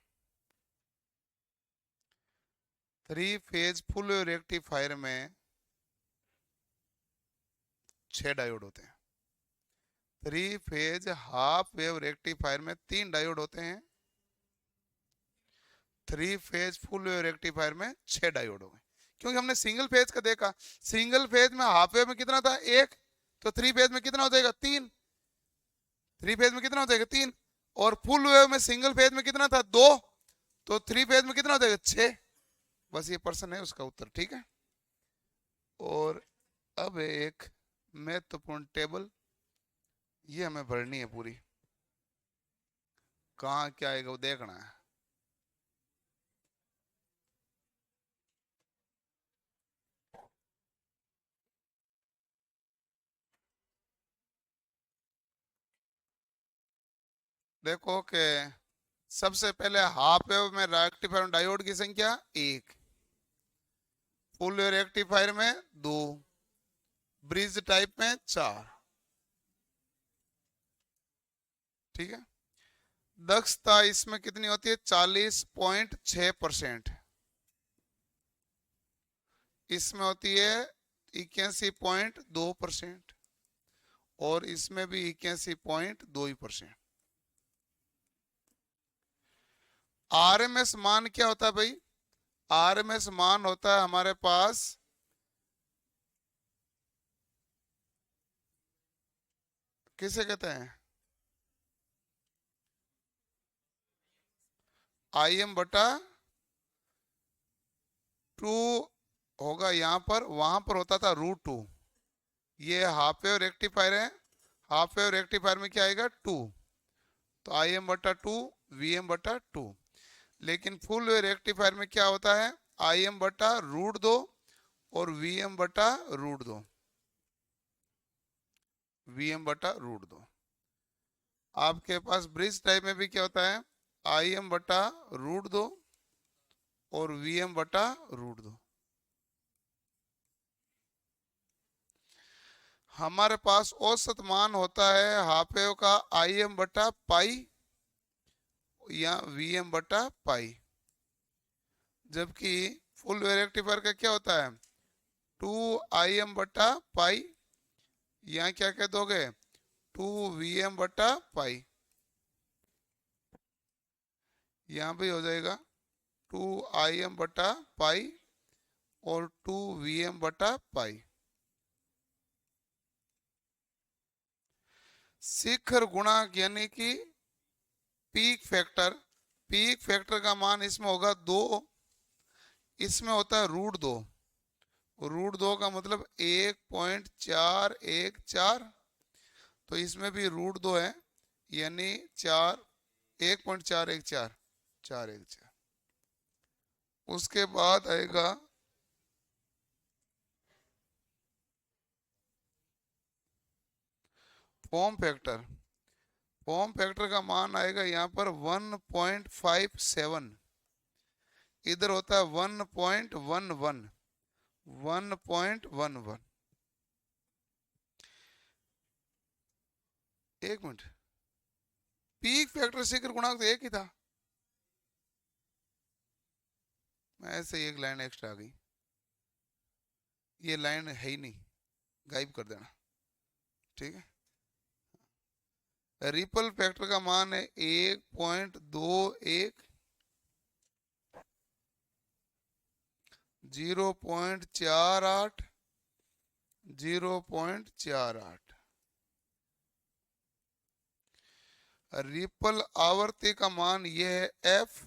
three phase full wave rectifier में 6 डायोड होते हैं। Three phase half wave rectifier में 3 डायोड होते हैं, three phase full wave rectifier में 6 डायोड हो गए। क्योंकि हमने सिंगल फेज का देखा, सिंगल फेज में हाफ वेव में कितना था, 1, तो थ्री फेज में कितना हो जाएगा, 3। थ्री फेज में कितना हो जाएगा, 3। और फुल वेव में सिंगल फेज में कितना था, 2, तो थ्री फेज में कितना हो जाएगा, 6। बस ये प्रश्न है उसका उत्तर, ठीक है। और अब एक महत्वपूर्ण टेबल, ये हमें भरनी है पूरी, कहाँ क्या आएगा वो देखना है। देखो कि सबसे पहले हाफ वेव में रेक्टिफायर डायोड की संख्या 1, फुल वेव रेक्टिफायर में 2, ब्रिज टाइप में 4, ठीक है। दक्षता इसमें कितनी होती है, 40.6%। इसमें होती है 81.2%, और इसमें भी 81.2%। RMS मान क्या होता है भाई, RMS मान होता है हमारे पास किसे कहते हैं, IM बटा 2 होगा यहाँ पर, वहां पर होता था √2। ये हाफ वेव रेक्टिफायर है, हाफ वेव रेक्टिफायर में क्या आएगा, 2, तो IM बटा 2, VM बटा 2। लेकिन फुल वेव रेक्टिफायर में क्या होता है, IM बटा √2 और VM बटा √2, VM बटा √2। आपके पास ब्रिज टाइप में भी क्या होता है, IM बटा √2 और VM बटा √2। हमारे पास औसत मान होता है हाफ वेव का IM बटा पाई या VM बटा पाई, जबकि फुल वेव रेक्टिफायर का क्या होता है, 2IM बटा पाई, यहाँ क्या कह दोगे, 2VM बटा पाई, यहाँ भी हो जाएगा 2IM बटा पाई और 2VM बटा पाई। शिखर गुणांक यानी कि पीक फैक्टर, पीक फैक्टर का मान इसमें होगा 2, इसमें होता है √2, √2 का मतलब 1.414, तो इसमें भी √2 है, यानी 1.414, 414। उसके बाद आएगा फॉर्म फैक्टर, फॉर्म फैक्टर का मान आएगा यहाँ पर 1.57, इधर होता है 1.11, 1.11। एक मिनट, पीक फैक्टर शिखर गुणांक तो एक ही था, ऐसे एक लाइन एक्स्ट्रा आ गई, ये लाइन है ही नहीं, गायब कर देना, ठीक है। रिपल फैक्टर का मान है 1.21, 0.48, 0.48। रिपल आवर्ती का मान ये है एफ,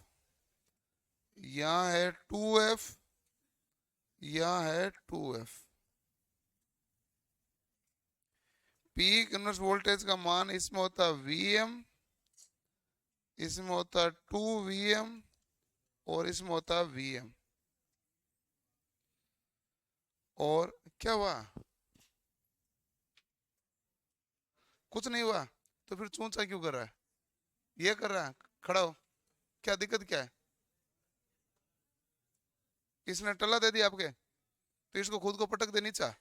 यहाँ है 2F, यहाँ है 2F। पीक इनवर्स वोल्टेज का मान इसमें होता है Vm, इसमें होता है 2Vm, और इसमें होता है Vm। और क्या हुआ? कुछ नहीं हुआ। तो फिर चूंचा क्यों कर रहा है? ये कर रहा है, खड़ा हो। क्या दिक्कत क्या है? इसने टल्ला दे दिया आपके, तो इसको खुद को पटक दे नीचा।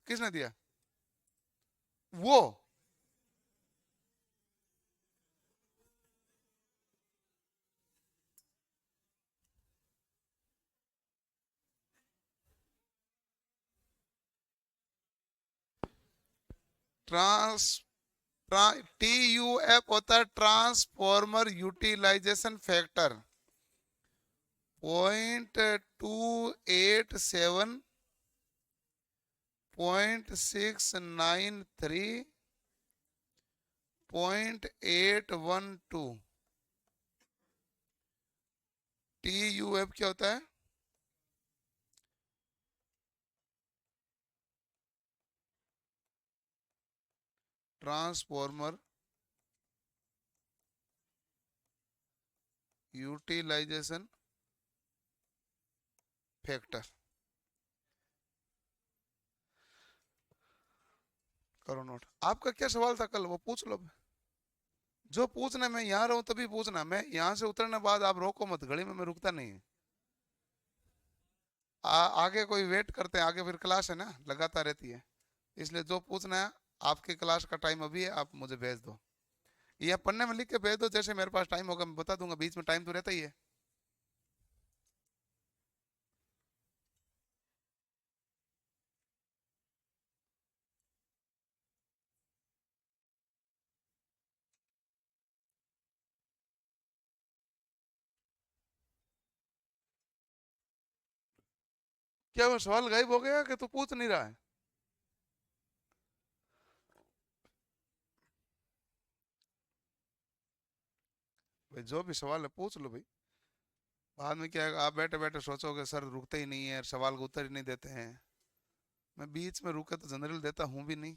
किसने दिया? वो। ट्रांस TUF होता है ट्रांसफॉर्मर यूटिलाइजेशन फैक्टर। 0.287, 0.693, 0.812। TUF क्या होता है? Transformer utilization factor. करो नोट। आपका क्या सवाल था कल, वो पूछ लो। जो पूछना, मैं यहाँ रहूं तभी पूछना। मैं यहाँ से उतरने बाद आप रोको मत, घड़ी में मैं रुकता नहीं। आगे कोई वेट करते हैं, आगे फिर क्लास है ना, लगातार रहती है। इसलिए जो पूछना है, आपकी क्लास का टाइम अभी है, आप मुझे भेज दो, या पन्ने में लिख के भेज दो। जैसे मेरे पास टाइम होगा मैं बता दूंगा, बीच में टाइम तो रहता ही है। क्या वो सवाल गायब हो गया कि तू पूछ नहीं रहा है? भाई जो भी सवाल है पूछ लो भाई। बाद में क्या है, आप बैठे बैठे सोचोगे सर रुकते ही नहीं है, सवाल को उत्तर ही नहीं देते हैं। मैं बीच में रुके तो जनरल देता हूँ भी नहीं।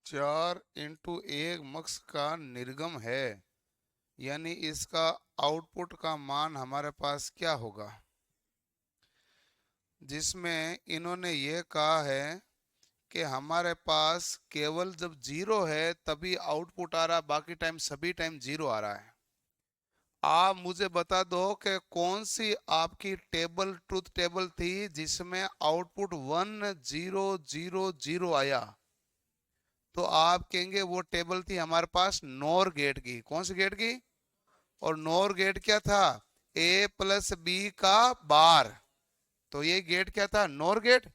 4 × 1 मक्स का निर्गम है, यानी इसका आउटपुट का मान हमारे पास क्या होगा, जिसमें इन्होंने ये कहा है कि हमारे पास केवल जब जीरो है तभी आउटपुट आ रहा, बाकी टाइम सभी टाइम जीरो आ रहा है। आप मुझे बता दो कि कौन सी आपकी टेबल ट्रूथ टेबल थी जिसमें आउटपुट 1000 आया, तो आप कहेंगे वो टेबल थी हमारे पास नोर गेट की। कौन सी गेट की? और नोर गेट क्या था? ए प्लस बी का बार। तो ये गेट क्या था? NOR gate.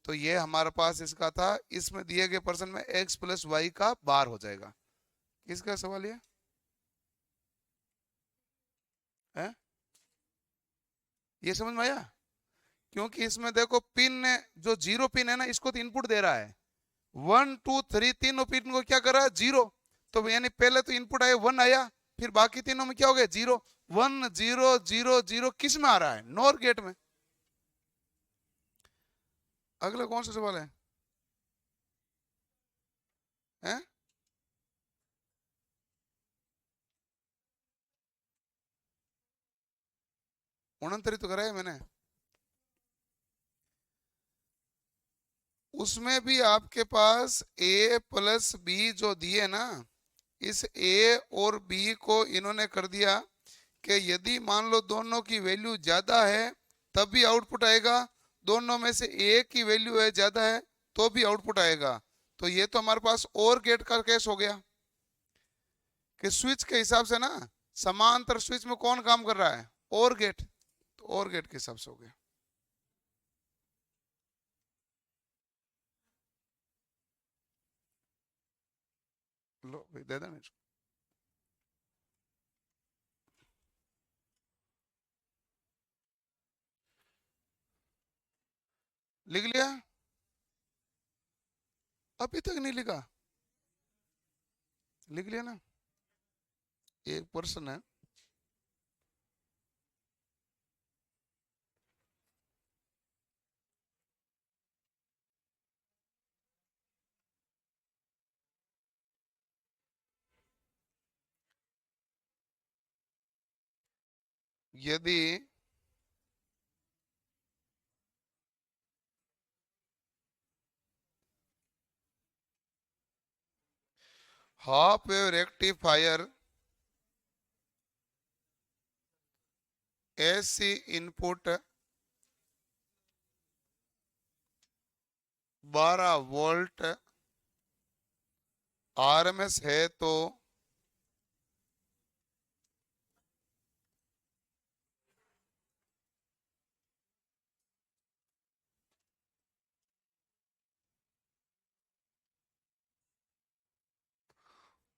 तो ये हमारे पास इसका था, इसमें दिए गए पर्सन में एक्स प्लस वाई का बार हो जाएगा। किसका सवाल ये है? ये समझ में आया? क्योंकि इसमें देखो पिन, जो जीरो पिन है ना, इसको तो इनपुट दे रहा है। 1 2 3 तीनों पिन को क्या कर रहा है? जीरो। तो यानी पहले तो इनपुट आया 1 आया, फिर बाकी तीनों में क्या हो गया? जीरो। 1 0 0 0 किस में आ रहा है? नॉर गेट में। अगला कौन सा सवाल है? हैं? 69 तो कराया मैंने। उसमें भी आपके पास ए प्लस बी जो दिए ना, इस ए और बी को इन्होंने कर दिया कि यदि मान लो दोनों की वैल्यू ज्यादा है तब भी आउटपुट आएगा, दोनों में से एक की वैल्यू है ज्यादा है तो भी आउटपुट आएगा। तो ये तो हमारे पास और गेट का केस हो गया कि स्विच के हिसाब से ना, समांतर स्विच में कौन काम कर रहा है? और गेट। तो और गेट के हिसाब से हो गया। लो भाई दे देना इसको। लिख लिया? अभी तक नहीं लिखा? लिख लिया ना? एक पर्सन है, यदि half wave rectifier AC input 12 volt RMS है तो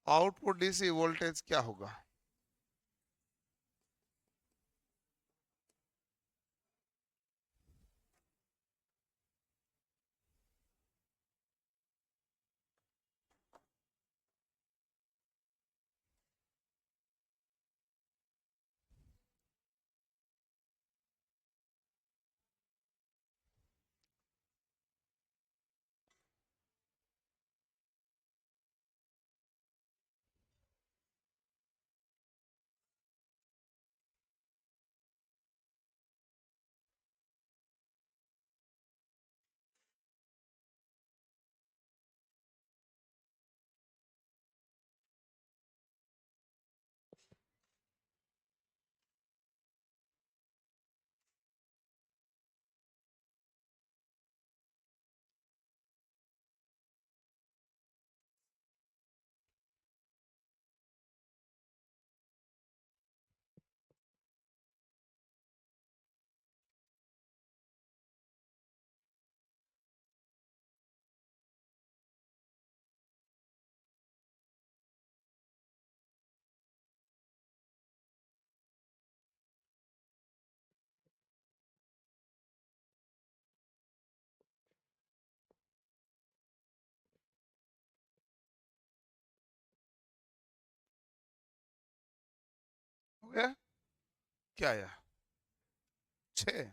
आउटपुट डीसी वोल्टेज क्या होगा? हो गया? क्या आया? 6?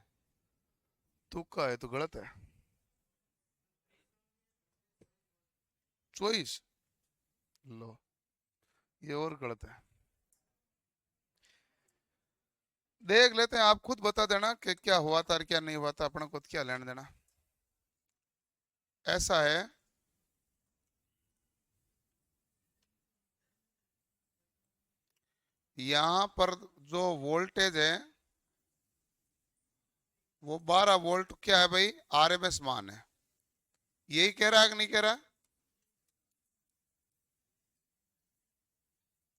तुक्का है तो गलत है। 24। लो, ये और गलत है। देख लेते हैं, आप खुद बता देना कि क्या हुआ था और क्या नहीं हुआ था, अपना खुद क्या लेना देना। ऐसा है, यहां पर जो वोल्टेज है वो 12 वोल्ट क्या है भाई, आरएमएस मान है। यही कह रहा है कि नहीं कह रहा है?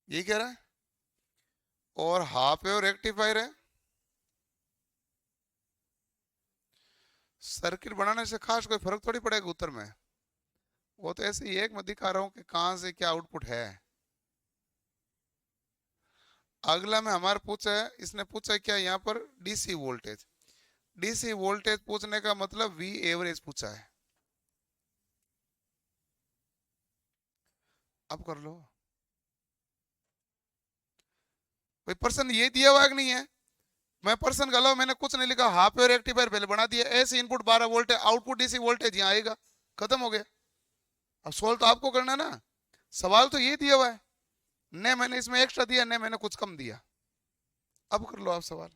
यही कह रहा है। और हाफ वेव रेक्टिफायर है। सर्किट बनाने से खास कोई फर्क थोड़ी पड़ेगा उत्तर में। वो तो ऐसे ही एक मैं दिखा रहा हूं कि कहां से क्या आउटपुट है। अगला में हमारे पूछा है, इसने पूछा है क्या यहाँ पर डीसी वोल्टेज। डीसी वोल्टेज पूछने का मतलब वी एवरेज पूछा है। अब कर लो भाई, पर्सन ये दिया हुआ है कि नहीं है? मैं पर्सन का लो, मैंने कुछ नहीं लिखा, हाफ वेव रेक्टिफायर पहले बना दिया, ऐसे इनपुट 12 वोल्ट है, आउटपुट डीसी वोल्टेज यहाँ आएगा, खत्म हो गया। अब सोल्व तो आपको करना है ना, सवाल तो ये दिया हुआ है, न मैंने इसमें एक्स्ट्रा दिया न मैंने कुछ कम दिया। अब कर लो आप सवाल।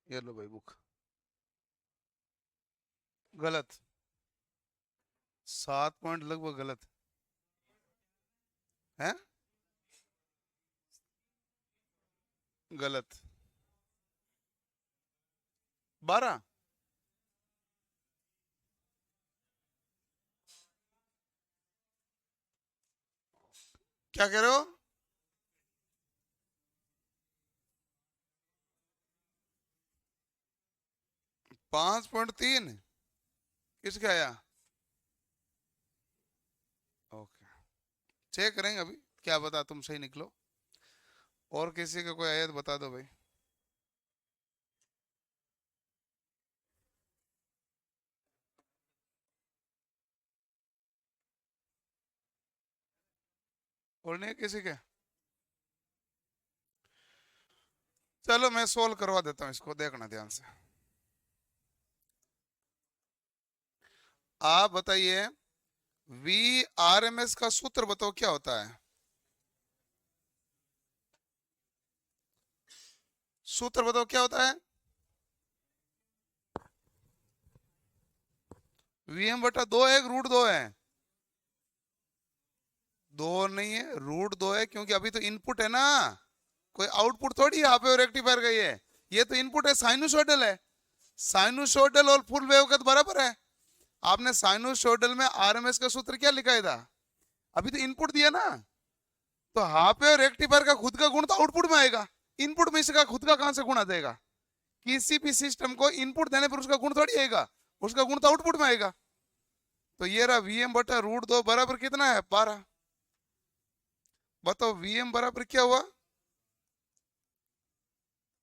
ये लो भाई बुक। गलत। 7 पॉइंट लगभग गलत है। गलत। 12। क्या कह रहे हो? 5.3 किसका आया? ओके, चेक करेंगे अभी, क्या बता, तुम सही निकलो। और किसी का कोई आयत बता दो भाई। और नहीं किसी के? चलो मैं सोल्व करवा देता हूँ इसको, देखना ध्यान से। आप बताइए, वी आर एम एस का सूत्र बताओ क्या होता है? सूत्र बताओ क्या होता है? वीएम बटा 2 है, √2 है? 2 नहीं है, √2 है, क्योंकि अभी तो इनपुट है ना, कोई आउटपुट थोड़ी है। आप रेक्टिफायर का ये तो इनपुट है, साइनोसॉइडल है। साइनोसॉइडल और फुल वेव का तो बराबर है। आपने साइनोसॉइडल में आरएमएस का सूत्र क्या लिखा था? अभी तो इनपुट दिया ना, तो हाफ वेव रेक्टिफायर का खुद का गुण तो आउटपुट में आएगा। इनपुट में इसका खुद का कहां से गुण आ जाएगा? किसी भी सिस्टम को इनपुट देने पर उसका गुण थोड़ी आएगा, उसका गुण तो आउटपुट में आएगा। तो ये रहा वीएम बटा √2 बराबर कितना है? 12। बताओ वीएम बराबर क्या हुआ?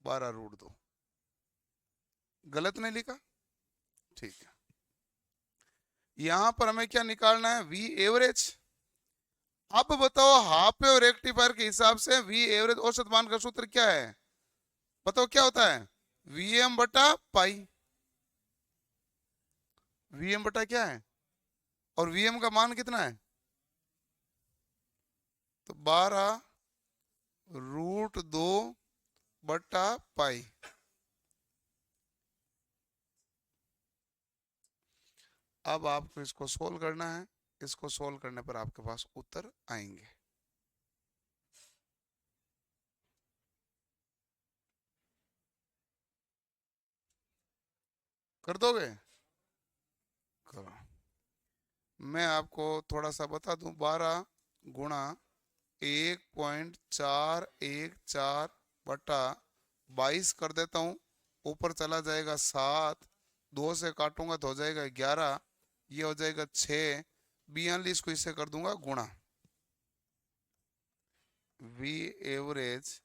12 √2। गलत नहीं लिखा? ठीक है। यहां पर हमें क्या निकालना है? V average. अब बताओ हाफ वेव रेक्टिफायर के हिसाब से वी एवरेज औसत मान का सूत्र क्या है? बताओ क्या होता है? Vm बटा पाई, Vm बटा क्या है, और Vm का मान कितना है, तो 12√2 बटा पाई। अब आपको इसको सोल्व करना है, इसको सोल्व करने पर आपके पास उत्तर आएंगे। कर दोगे, करो। मैं आपको थोड़ा सा बता दूं, 12 गुणा 1.414 बटा 22 कर देता हूं, ऊपर चला जाएगा 7, 2 से काटूंगा तो हो जाएगा 11, ये हो जाएगा 6, 42 को इससे कर दूंगा गुणा, वी एवरेज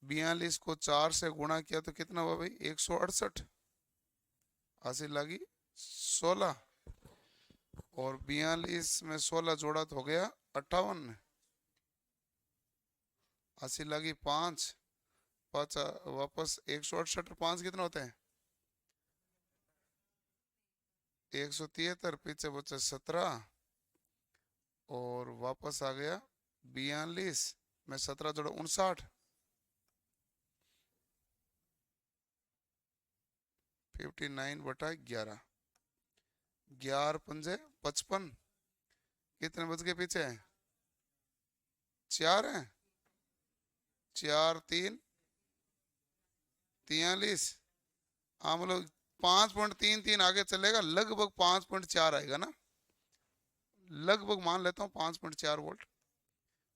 42 को 4 से गुणा किया तो कितना हुआ भाई, 168, 80 लगी 16, और 42 में 16 जोड़ा तो हो गया 58, 80 लगी 5, 5 वापस 168, 5 कितना होते हैं 173, पीछे बचे 17, और वापस आ गया 42 में 17 जोड़ा 59, 59 बटा 11, 11 पंजे 55, कितने बच गए पीछे, 4 है, 4 3 43, हाँ मतलब 5.33 आगे चलेगा, लगभग 5.4 आएगा ना, लगभग मान लेता हूँ 5.4 वोल्ट,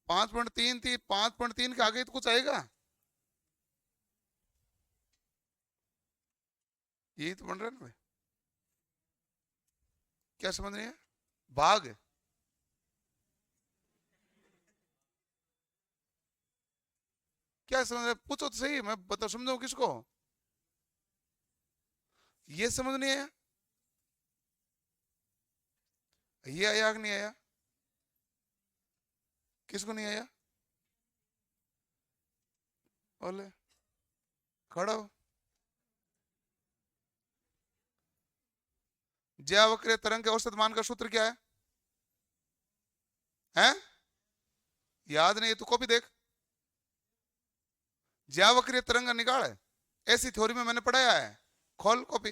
5.33, 5.3 के आगे तो कुछ आएगा, यही तो बन रहा है ना भाई, क्या समझ रहे हैं, भाग, क्या समझ रहे, पूछो तो सही, मैं बता समझाऊं किसको, ये समझ नहीं आया, ये आया कि नहीं आया, किसको नहीं आया, बोले खड़ा हो, ज्यावक्रीय तरंग के औसत मान का सूत्र क्या है, हैं याद नहीं है तो कॉपी देख, ज्यावक्रीय तरंग निकाल है, ऐसी थ्योरी में मैंने पढ़ाया है, खोल कॉपी,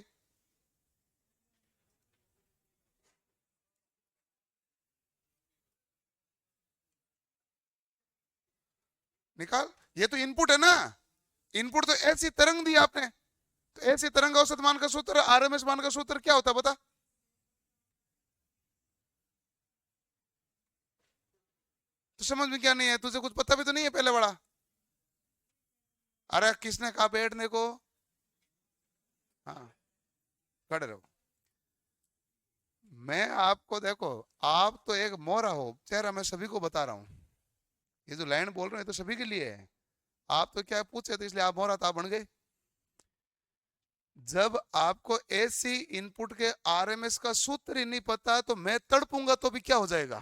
निकाल, ये तो इनपुट है ना, इनपुट तो ऐसी तरंग दी आपने, तो ऐसी तरंग औसत मान का सूत्र, आरएमएस मान का सूत्र क्या होता है बता, तो समझ में क्या नहीं है, तुझे कुछ पता भी तो नहीं है पहले बड़ा, अरे किसने कहा बैठने को, हाँ खड़े रहो, मैं आपको देखो, आप तो एक मोहरा हो चेहरा, मैं सभी को बता रहा हूं, ये जो लाइन बोल रहे हैं तो सभी के लिए है, आप तो क्या पूछे तो इसलिए आप मोहरा था बन गए, जब आपको एसी इनपुट के आरएमएस का सूत्र ही नहीं पता तो मैं तड़पूंगा तो भी क्या हो जाएगा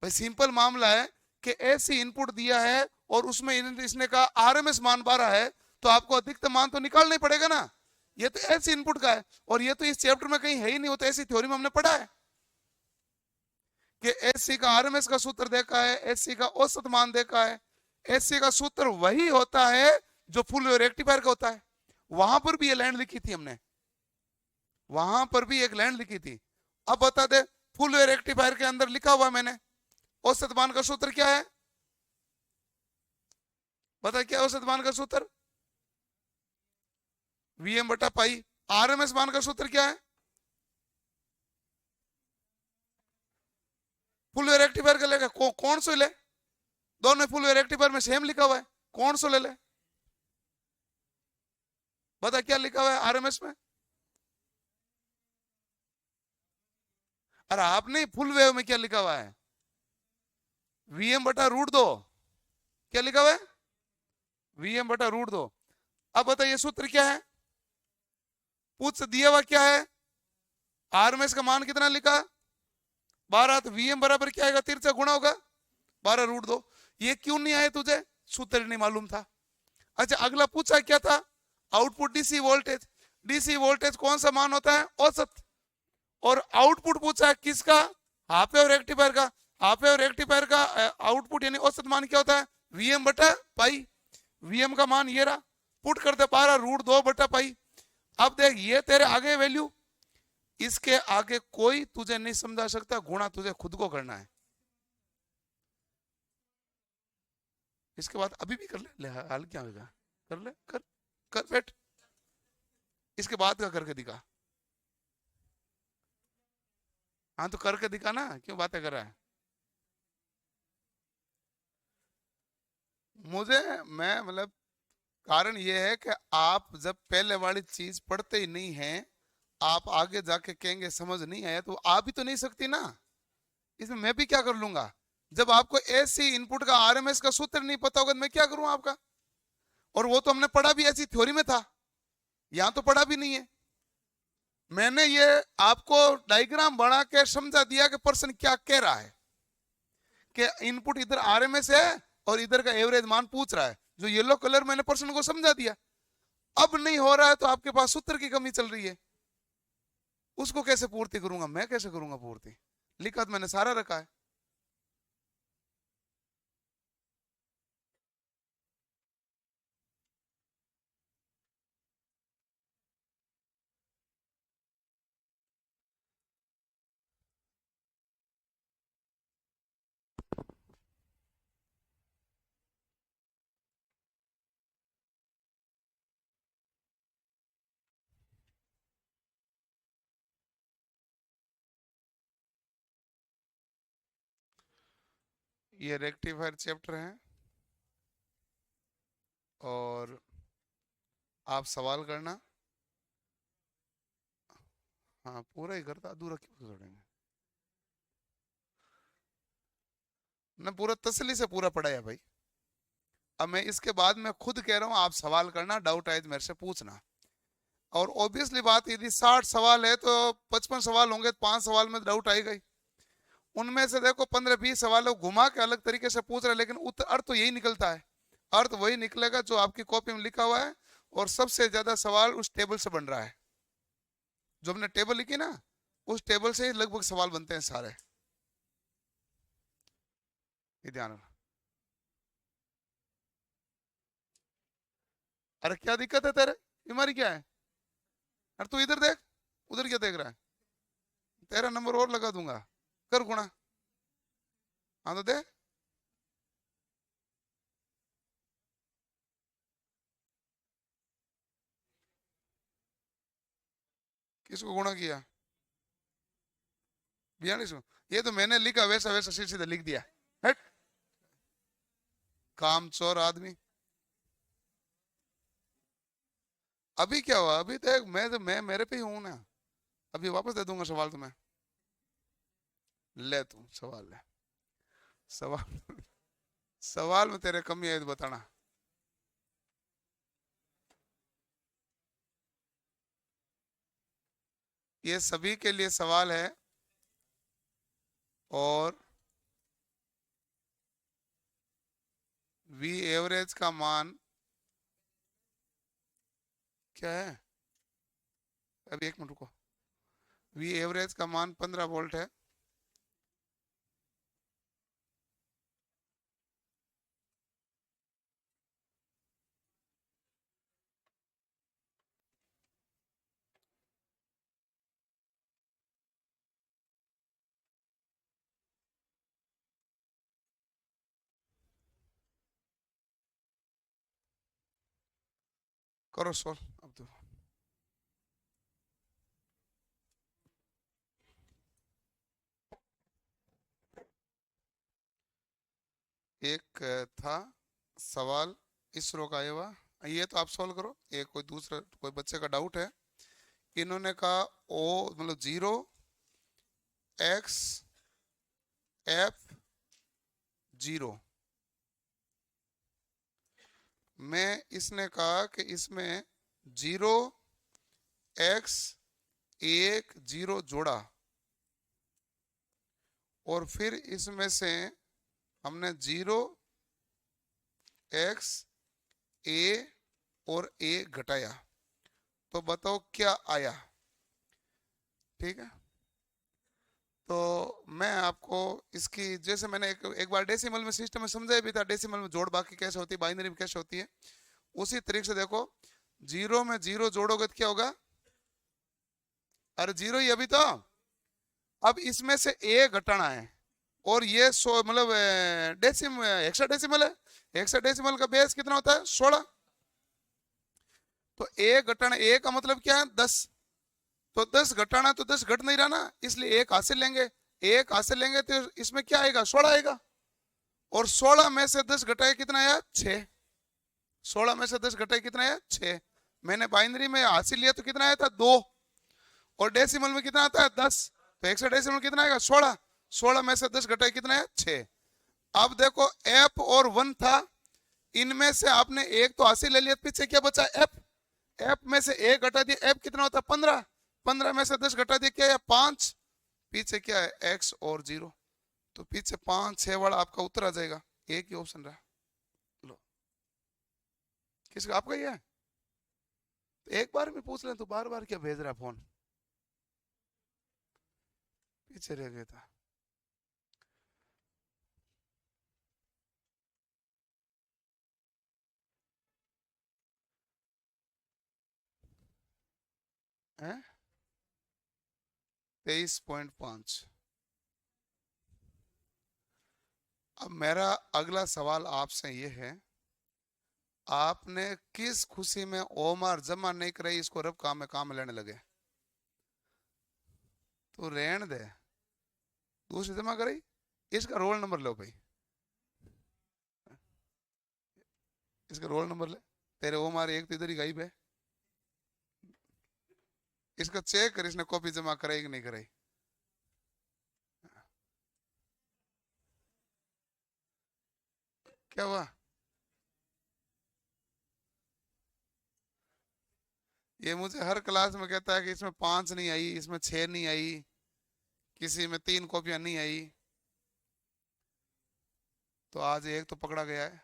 भाई, सिंपल मामला है कि एसी इनपुट दिया है और उसमें इसने कहा आरएमएस मान 12 है, तो आपको अधिकतम मान तो निकालना ही पड़ेगा ना, ये तो एसी इनपुट का है, और ये तो इस चैप्टर में कहीं है ही नहीं, होता ऐसी थ्योरी में हमने पढ़ा है कि एसी का आरएमएस का सूत्र देखा है, एसी का औसत मान देखा है, एसी का सूत्र वही होता है जो फुल वेव रेक्टिफायर का होता है, वहां पर भी ये लाइन लिखी थी हमने, वहां पर भी एक लाइन लिखी थी, अब बता दे फुल वेव रेक्टिफायर के अंदर लिखा हुआ मैंने, औसत मान का सूत्र क्या है, बता क्या औसत मान का सूत्र, Vm बटा पाई, आरएमएस मान का सूत्र क्या है, फुल वेव रेक्टिफायर का लेगा, कौन सा ले, दोनों फुल वेव रेक्टिफायर में सेम लिखा हुआ है, कौन सा ले, बता क्या लिखा हुआ है आरएमएस में, अरे आपने फुल वेव में क्या लिखा हुआ है, Vm बटा √2, क्या लिखा हुआ है, Vm बटा √2, अब बताइए सूत्र क्या है, पूछ दिया हुआ क्या है, आरएमएस का मान कितना लिखा 12, तो Vm बराबर क्या आएगा, तिरछा गुणा होगा 12√2, ये क्यों नहीं आए तुझे, सूत्र नहीं मालूम था, अच्छा अगला पूछा क्या था, आउटपुट डीसी वोल्टेज कौन सा मान होता है? औसत। और आउटपुट पूछा है किसका? हाफ वेव रेक्टिफायर का। हाफ वेव रेक्टिफायर का आउटपुट यानी औसत मान क्या होता है? वीएम बटा पाई। वीएम का मान ये रहा, पुट कर दे 12√2 बटा पाई। अब देख ये तेरे आगे वैल्यू, इसके आगे कोई तुझे नहीं समझा सकता, गुणा तुझे खुद को करना है। इसके बाद अभी भी कर ले हाल क्या होगा, कर ले, कर बैठ। इसके बाद का करके दिखा। हाँ तो करके दिखा ना, क्यों बातें कर रहा है? मुझे मैं मतलब कारण यह है कि आप जब पहले वाली चीज पढ़ते ही नहीं हैं, आप आगे जाके कहेंगे समझ नहीं आया, तो आप भी तो नहीं सकती ना, इसमें मैं भी क्या कर लूंगा? जब आपको ऐसी इनपुट का आरएमएस का सूत्र नहीं पता होगा तो मैं क्या करूं आपका? और वो तो हमने पढ़ा भी ऐसी थ्योरी में था, यहां तो पढ़ा भी नहीं है। मैंने ये आपको डायग्राम बना के समझा दिया कि पर्सन क्या कह रहा है, कि इनपुट इधर आरएमएस है और इधर का एवरेज मान पूछ रहा है। जो येलो कलर मैंने पर्सन को समझा दिया। अब नहीं हो रहा है तो आपके पास सूत्र की कमी चल रही है, उसको कैसे पूर्ति करूंगा? मैं कैसे करूंगा पूर्ति? लिखा तो मैंने सारा रखा है। ये रेक्टिफायर चैप्टर है और आप सवाल करना। हाँ पूरा ही करता, अधूरा क्यों छोड़ेंगे? ना पूरा तसल्ली से पूरा पढ़ा है भाई। अब मैं इसके बाद मैं खुद कह रहा हूँ आप सवाल करना, डाउट आए तो मेरे से पूछना। और ऑब्वियसली बात, यदि 60 सवाल है तो 55 सवाल होंगे तो 5 सवाल में डाउट आएगा ही। उनमें से देखो 15-20 सवाल घुमा के अलग तरीके से पूछ रहे हैं, लेकिन उत्तर अर्थ तो यही निकलता है। अर्थ वही निकलेगा जो आपकी कॉपी में लिखा हुआ है, और सबसे ज्यादा सवाल उस टेबल से बन रहा है। जो हमने टेबल लिखी ना, उस टेबल से ही लगभग सवाल बनते हैं सारे। ये ध्यान रखना। अरे क्या दिक्कत है तेरे? बीमारी क्या है? अरे तू इधर देख, उधर क्या देख रहा है? तेरा नंबर और लगा दूंगा, कर गुणा। हाँ तो दे। किसको गुणा किया? 42 को? ये तो मैंने लिखा वैसा वैसा सीधे सीधे लिख दिया। हट, काम चोर आदमी। अभी क्या हुआ? अभी देख, मैं मेरे पे ही हूं ना। अभी वापस दे दूंगा सवाल तुम्हें। ले तू सवाल ले। सवाल सवाल में तेरे कमी है तो बताना। ये सभी के लिए सवाल है। और वी एवरेज का मान क्या है? अभी एक मिनट रुको। वी एवरेज का मान 15 वोल्ट है। करो सॉल्व अब तो। एक था सवाल इसरो का, ये हुआ। ये तो आप सॉल्व करो। एक कोई दूसरा कोई बच्चे का डाउट है। इन्होंने कहा ओ मतलब 0 x f 0। मैं इसने कहा कि इसमें 0 x 1 0 जोड़ा, और फिर इसमें से हमने 0 x a और ए घटाया, तो बताओ क्या आया। ठीक है, तो मैं आपको इसकी, जैसे मैंने एक बार डेसिमल में सिस्टम में समझाया भी था, डेसिमल में जोड़ बाकी कैसे होती है, बाइनरी में कैसे होती है, उसी तरीके से देखो, जीरो में जीरो जोड़ोगे तो क्या होगा, अरे जीरो ही अभी तो। अब इसमें से ए घटाना है, और ये सो मतलब हेक्सा डेसिमल है, हेक्सा डेसिमल का बेस कितना होता है 16, तो ए घटाना, ए का मतलब क्या है 10, तो 10 घटाना, तो 10 घट नहीं रहा ना, इसलिए एक हासिल लेंगे, एक हासिल लेंगे तो इसमें क्या आएगा 16 आएगा, और 16 में से 10 घटाए कितना आया 6, 16 में से 10 घटाए कितना आया 6, मैंने बाइनरी में हासिल लिया तो कितना आया था 2, और डेसिमल में कितना आता है 10, तो हेक्साडेसिमल में कितना आएगा 16, 16 में से 10 घटाए कितना है 6। अब देखो एफ और 1 था, इनमें से आपने एक तो हासिल ले लिया, पीछे क्या बचा एफ, एफ में से एक घटा दिया, एफ कितना होता है 15, 15 में से 10 घटा दिया क्या है 5, पीछे क्या है एक्स और 0, तो पीछे 5 6 वाला आपका उत्तर आ जाएगा, एक ही ऑप्शन रहा। लो, किसका, आपका ही है, तो एक बार में पूछ लें तो बार बार क्या भेज रहा फोन, पीछे रह गया था। है 23.5। अब मेरा अगला सवाल आपसे ये है, आपने किस खुशी में ओमार जमा नहीं कराई, इसको रब काम में लेने लगे, तो रहन दे, दूसरी जमा कराई, इसका रोल नंबर लो भाई, इसका रोल नंबर ले, तेरे ओमार एक तो इधर ही गायब है, इसका चेक कर इसने कॉपी जमा कराई कि नहीं कराई। क्या हुआ, ये मुझे हर क्लास में कहता है कि इसमें 5 नहीं आई, इसमें 6 नहीं आई, किसी में 3 कॉपियां नहीं आई, तो आज एक तो पकड़ा गया है,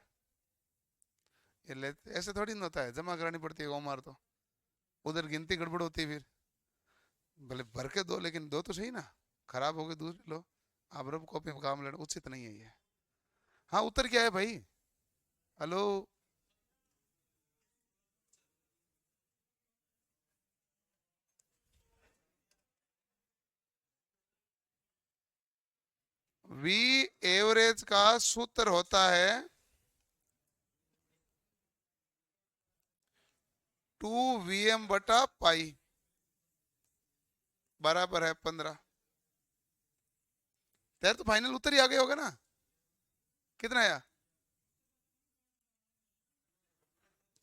ये ले, ऐसे थोड़ी ना होता है, जमा करानी पड़ती है ओमार तो, उधर गिनती गड़बड़ होती है फिर, भले भर के दो लेकिन दो तो सही ना, खराब हो गई दूसरी लो, आप रब कॉपी में काम लेना उचित नहीं है ये। हाँ उत्तर क्या है भाई, हेलो, वी एवरेज का सूत्र होता है 2 VM/पाई, बराबर है 15। तेरे तो फाइनल उत्तर ही आ गया होगा ना, कितना आया,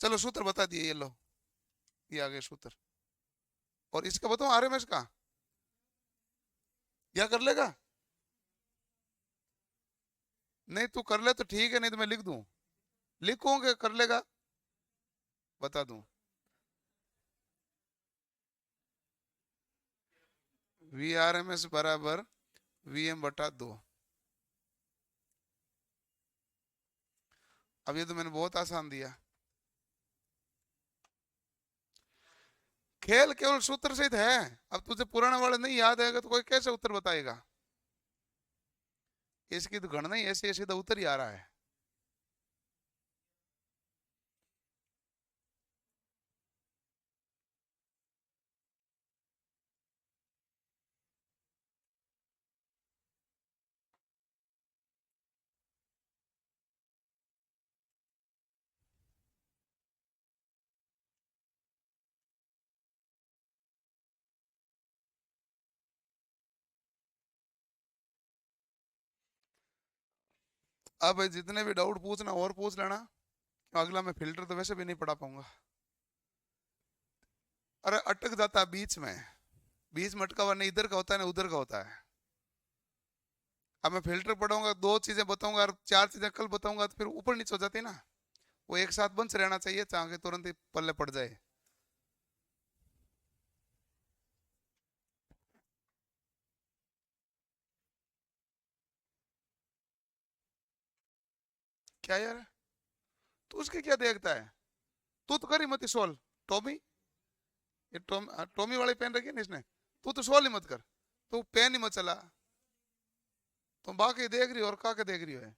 चलो सूत्र बता दिए, ये लो, ये आ गया सूत्र, और इसका बताओ आरएमएस का, क्या कर लेगा, नहीं तू कर ले तो ठीक है, नहीं तो मैं लिख दूं, लिखूंगे कर लेगा, बता दूं, VRMS बराबर VM/2। अब ये तो मैंने बहुत आसान दिया, खेल केवल सूत्र से है, अब तुझे पुराना वाला नहीं याद आएगा तो कोई कैसे उत्तर बताएगा, इसकी तो गणना ही ऐसी ऐसी तो उत्तर ही आ रहा है। अब जितने भी डाउट पूछना और पूछ लेना, अगला मैं फिल्टर तो वैसे भी नहीं पढ़ा पाऊंगा, अरे अटक जाता है बीच में, बीच में अटका हुआ नहीं, इधर का होता है ना उधर का होता है। अब मैं फिल्टर पढ़ाऊंगा, 2 चीजें बताऊंगा और 4 चीजें कल बताऊंगा, तो फिर ऊपर नीचे हो जाती है ना, वो एक साथ बंच रहना चाहिए, चाहे तुरंत ही पल्ले पड़ जाए। क्या यार, तू उसके क्या देखता है, तू तो करी मत सॉल्व। टॉमी, ये टॉमी वाली पेन रखी है ना इसने, तू तो सॉल्व ही मत कर, तू पेन ही मत चला, तुम बाकी देख रही हो और का देख रही हो है।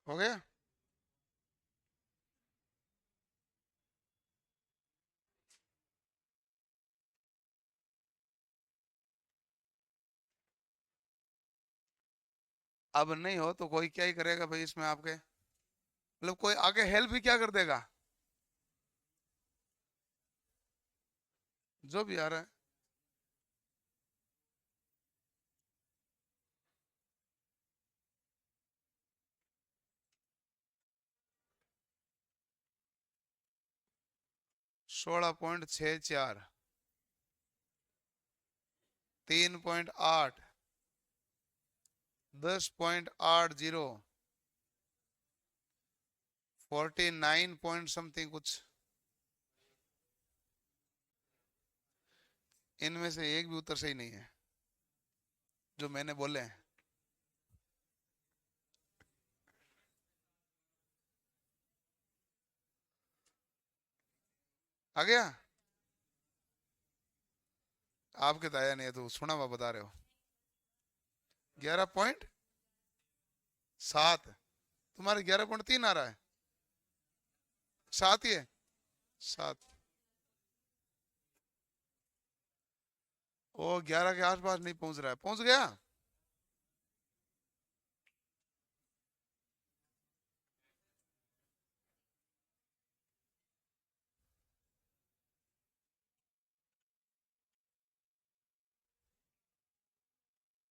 हो गया। अब नहीं हो तो कोई क्या ही करेगा भाई इसमें आपके, मतलब कोई आगे हेल्प भी क्या कर देगा, जो भी आ रहा है। 16.64, 3.8, 10.80, 49 पॉइंट समथिंग कुछ, इनमें से एक भी उत्तर सही नहीं है जो मैंने बोले हैं। आ गया, आपके तो आया नहीं है तो सुना हुआ बता रहे हो। 11.7, तुम्हारे 11.3 आ रहा है, 7 ही है, 7। वो 11 के आसपास नहीं पहुंच रहा है, पहुंच गया।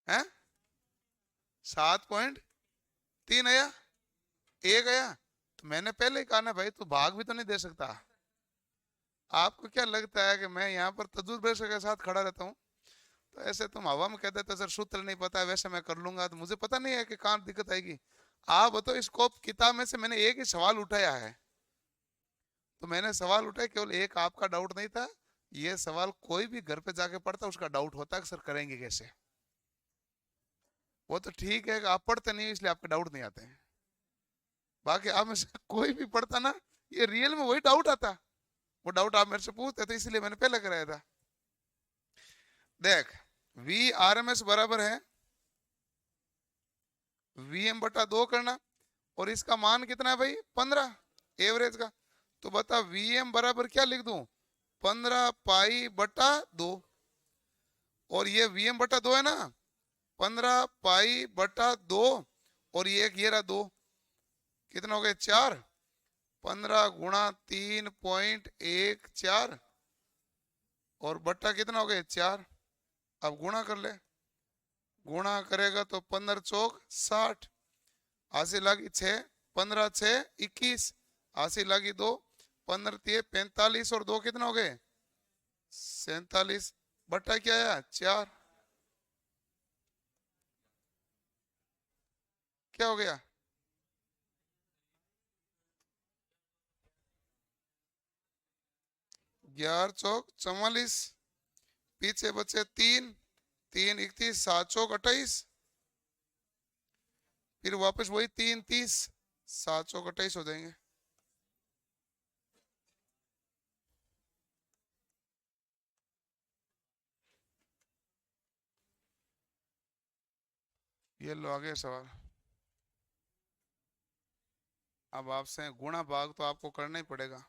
है 7.3 आया, एक आया, तो मैंने पहले ही कहा ना भाई, तू भाग भी तो नहीं दे सकता। आपको क्या लगता है कि मैं यहाँ पर तजुर्बे के साथ खड़ा रहता हूँ, तो ऐसे तुम हवा में कह देते सर सूत्र नहीं पता है वैसे मैं कर लूंगा, तो मुझे पता नहीं है कि कहाँ दिक्कत आएगी। आप बताओ, इसको किताब में से मैंने एक ही सवाल उठाया है, तो मैंने सवाल उठाया, केवल एक आपका डाउट नहीं था, ये सवाल कोई भी घर पे जाके पढ़ता उसका डाउट होता है कि सर करेंगे कैसे। वो तो ठीक है कि आप पढ़ते नहीं हो इसलिए आपके डाउट नहीं आते हैं, बाकी आप में से कोई भी पढ़ता ना, ये रियल में वही डाउट आता, वो डाउट आप मेरे से पूछते थे इसलिए मैंने पहले कराया था। देख, वी आर एम एस बराबर है वी एम बटा 2 करना, और इसका मान कितना है भाई 15, एवरेज का। तो बता वी एम बराबर क्या लिख दूं, 15 पाई बटा 2, और ये वी एम बटा 2 है ना, 15 पाई बटा 2, और ये एक ये रहा 2, कितना हो गया 4, 15 गुणा 3.14, और बट्टा कितना हो गया 4। अब गुणा कर ले, गुणा करेगा तो 15 चौक 60, 80 लागी 6, 15 6 21, 80 लागी 2, 15 3 45, और 2 कितना हो गए 47, बट्टा क्या आया 4, क्या हो गया 11 चौक 44, पीछे बचे 3, 3 31, 7 चौक 28, फिर वापस वही 3 30, 7 चौक 28 हो जाएंगे। ये लो आगे सवाल। अब आपसे गुणा भाग तो आपको करना ही पड़ेगा।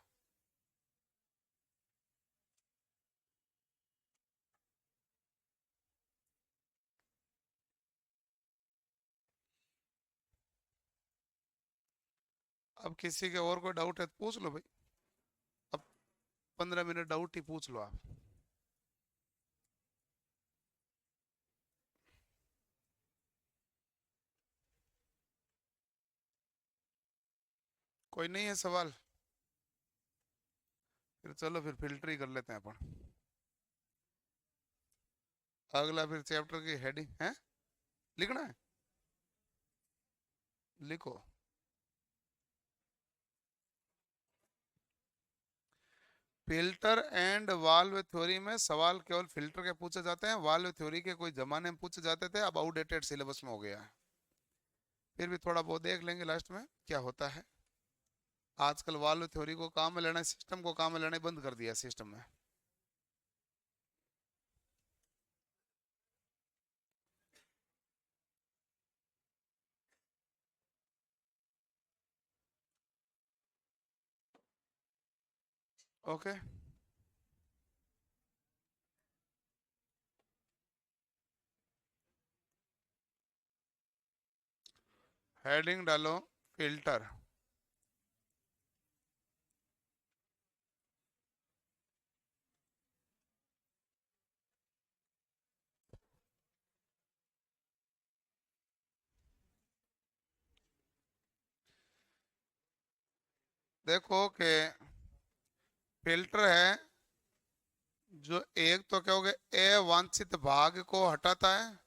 अब किसी के और कोई डाउट है तो पूछ लो भाई, अब 15 मिनट डाउट ही पूछ लो आप। कोई नहीं है सवाल, फिर चलो फिर फिल्टर ही कर लेते हैं अपन। अगला फिर चैप्टर की हेडिंग है, लिखना है, लिखो। फिल्टर एंड वाल्व थ्योरी में सवाल केवल फिल्टर के पूछे जाते हैं, वाल्व थ्योरी के कोई जमाने में पूछे जाते थे, अब आउटडेटेड सिलेबस में हो गया है। फिर भी थोड़ा बहुत देख लेंगे लास्ट में क्या होता है। आजकल वाल्व थ्योरी को काम में लेना, सिस्टम को काम में लेना बंद कर दिया सिस्टम में। ओके, हेडिंग डालो फिल्टर। देखो कि फिल्टर है जो एक तो क्या हो गया, अवांछित भाग को हटाता है,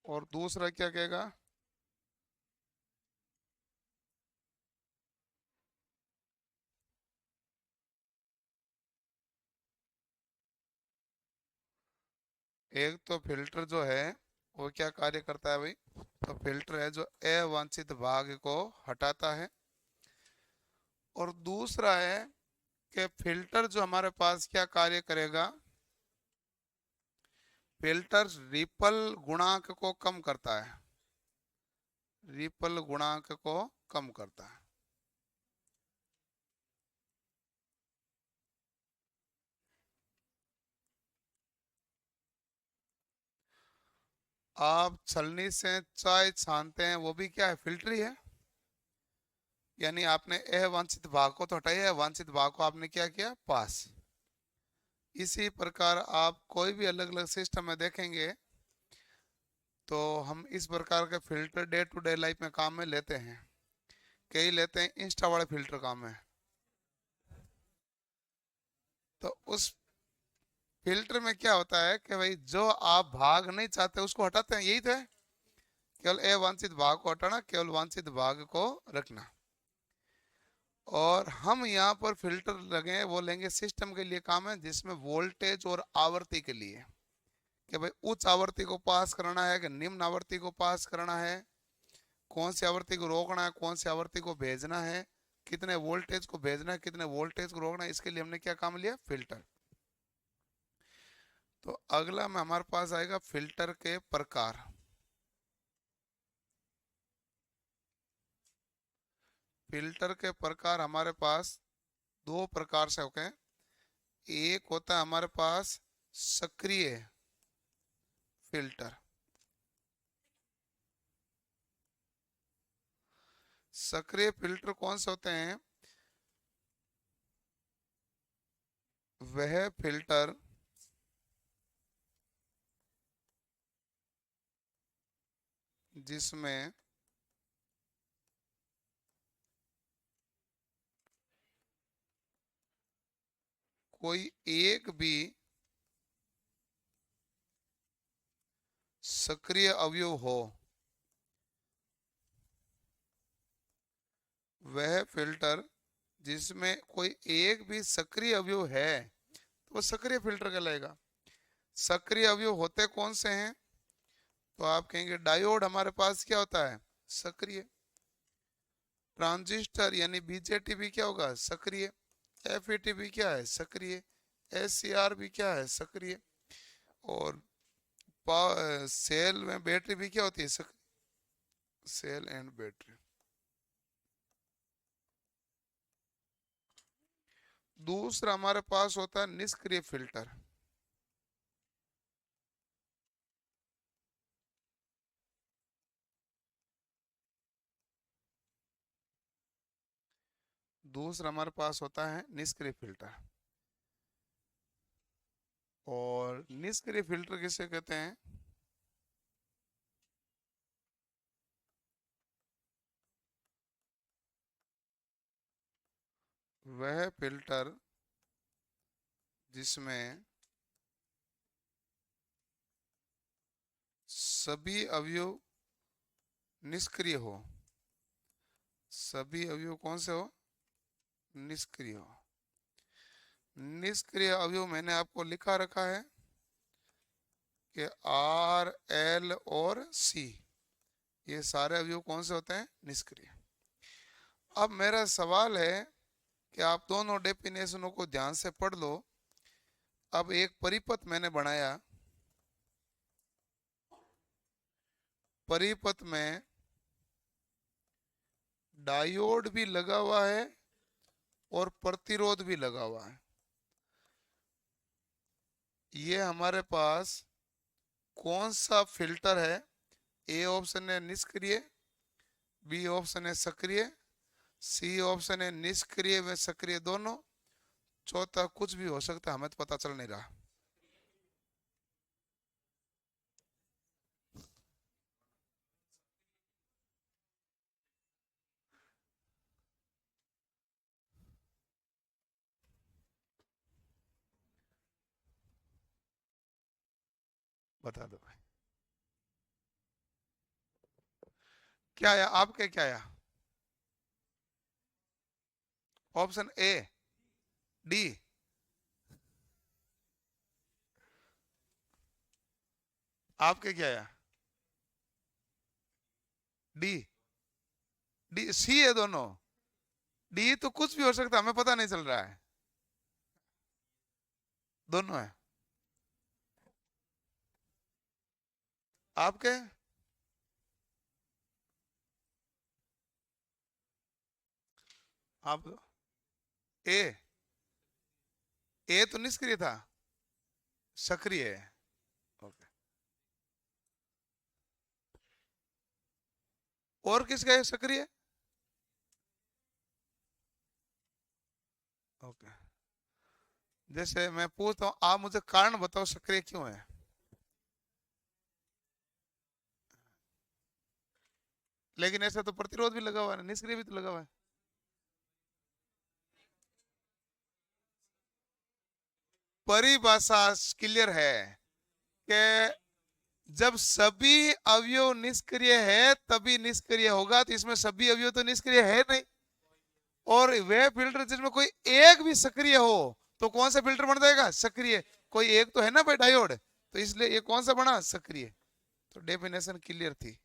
और दूसरा क्या कहेगा, एक तो फिल्टर जो है वो क्या कार्य करता है भाई, तो फिल्टर है जो अवांछित भाग को हटाता है, और दूसरा है कि फिल्टर जो हमारे पास क्या कार्य करेगा, फिल्टर रिपल गुणांक को कम करता है, रिपल गुणांक को कम करता है। आप छलनी से चाय छानते हैं, वो भी क्या है, फिल्टर ही है। यानी आपने अवांछित भाग को तो हटाया, वांछित भाग को आपने क्या किया, पास। इसी प्रकार आप कोई भी अलग अलग सिस्टम में देखेंगे तो हम इस प्रकार के filter day to day life में काम में लेते हैं। कई लेते हैं इंस्टा वाले फिल्टर काम में, तो उस फिल्टर में क्या होता है कि भाई जो आप भाग नहीं चाहते उसको हटाते हैं, यही तो है। केवल अवांछित भाग को हटाना, केवल वांछित भाग को रखना। और हम यहाँ पर फिल्टर लगे वो लेंगे सिस्टम के लिए काम है, जिसमें वोल्टेज और आवर्ती के लिए, कि भाई उच्च आवर्ती को पास करना है कि निम्न आवर्ती को पास करना है, कौन सी आवर्ती को रोकना है, कौन सी आवर्ती को भेजना है, कितने वोल्टेज को भेजना है, कितने वोल्टेज को रोकना है, इसके लिए हमने क्या काम लिया, फिल्टर। तो अगला में हमारे पास आएगा फिल्टर के प्रकार। फिल्टर के प्रकार हमारे पास दो प्रकार से होते हैं। एक होता है हमारे पास सक्रिय फिल्टर। सक्रिय फिल्टर कौन से होते हैं, वह फिल्टर जिसमें कोई एक भी सक्रिय अवयव हो, वह फिल्टर जिसमें कोई एक भी सक्रिय अवयव है तो वो सक्रिय फिल्टर कहलाएगा। सक्रिय अवयव होते कौन से हैं, तो आप कहेंगे डायोड हमारे पास क्या होता है, सक्रिय। ट्रांजिस्टर यानी बीजेटी भी क्या होगा, सक्रिय। एफईटी भी क्या है, सक्रिय। एससीआर भी क्या है, सक्रिय। और सेल में बैटरी भी क्या होती है, सेल एंड बैटरी। दूसरा हमारे पास होता है निष्क्रिय फिल्टर। दूसरा हमारे पास होता है निष्क्रिय फिल्टर। और निष्क्रिय फिल्टर किसे कहते हैं? वह फिल्टर जिसमें सभी अवयव निष्क्रिय हो। सभी अवयव कौन से हो? निष्क्रिय हो। निष्क्रिय अवयव मैंने आपको लिखा रखा है कि आर, एल और सी, ये सारे अवयव कौन से होते हैं? निष्क्रिय। अब मेरा सवाल है कि आप दोनों डेफिनेशनों को ध्यान से पढ़ लो। अब एक परिपथ मैंने बनाया, परिपथ में डायोड भी लगा हुआ है और प्रतिरोध भी लगा हुआ है। ये हमारे पास कौन सा फिल्टर है? ए ऑप्शन है निष्क्रिय, बी ऑप्शन है सक्रिय, सी ऑप्शन है निष्क्रिय व सक्रिय दोनों, चौथा कुछ भी हो सकता है, हमें तो पता चल नहीं रहा। बता दो भाई, क्या आया आपके? क्या आया? Option A, D. आपके क्या आया? डी। डी सी है दोनों। डी तो कुछ भी हो सकता है, हमें पता नहीं चल रहा है। दोनों है आपके। आप ए, ए तो निष्क्रिय था, सक्रिय है। ओके। और किसका है सक्रिय? ओके। जैसे मैं पूछता हूँ, आप मुझे कारण बताओ सक्रिय क्यों है? लेकिन ऐसा तो प्रतिरोध भी लगा हुआ है, निष्क्रिय भी तो लगा हुआ है। परिभाषा क्लियर है कि जब सभी अवयव निष्क्रिय है तभी निष्क्रिय होगा, तो इसमें सभी अवयव तो निष्क्रिय है नहीं। और वह फिल्टर जिसमें कोई एक भी सक्रिय हो तो कौन सा फिल्टर बन जाएगा? सक्रिय। कोई एक तो है ना भाई डायोड, तो इसलिए ये कौन सा बना? सक्रिय। तो डेफिनेशन क्लियर थी।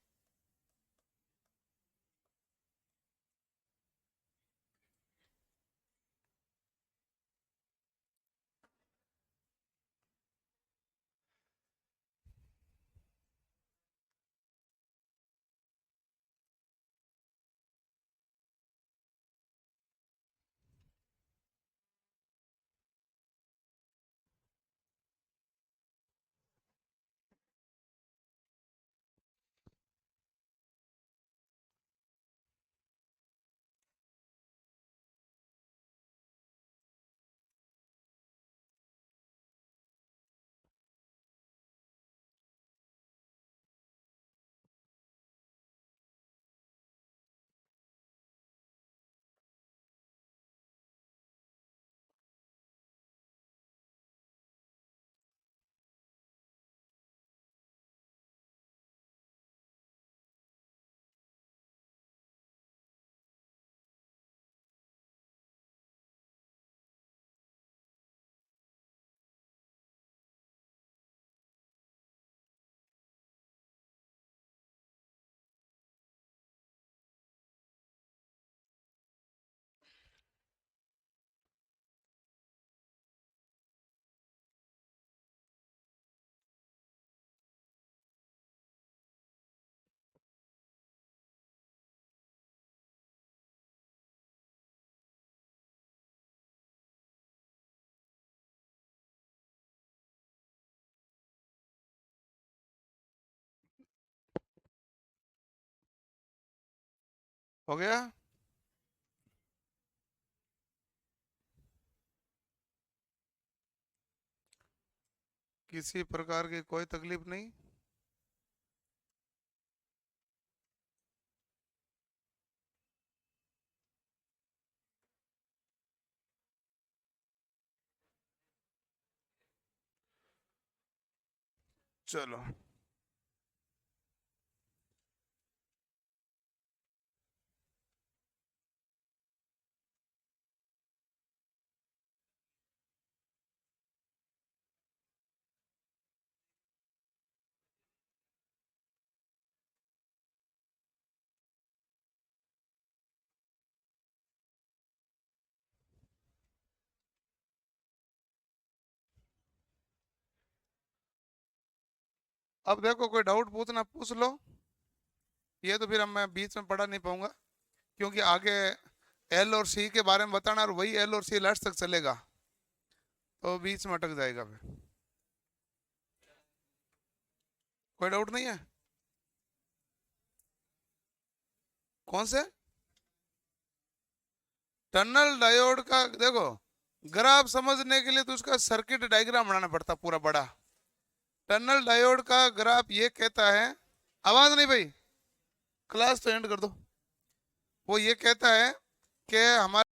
हो गया। किसी प्रकार की कोई तकलीफ नहीं। चलो, अब देखो कोई डाउट पूछना पूछ लो। ये तो फिर अब मैं बीच में पढ़ा नहीं पाऊंगा, क्योंकि आगे एल और सी के बारे में बताना, और वही एल और सी लास्ट तक चलेगा, तो बीच में अटक जाएगा फिर। कोई डाउट नहीं है? कौन से? टनल डायोड का देखो, ग्राफ समझने के लिए तो उसका सर्किट डायग्राम बनाना पड़ता पूरा बड़ा। टनल डायोड का ग्राफ ये कहता है, आवाज नहीं भाई, क्लास तो एंड कर दो। वो ये कहता है कि हमारे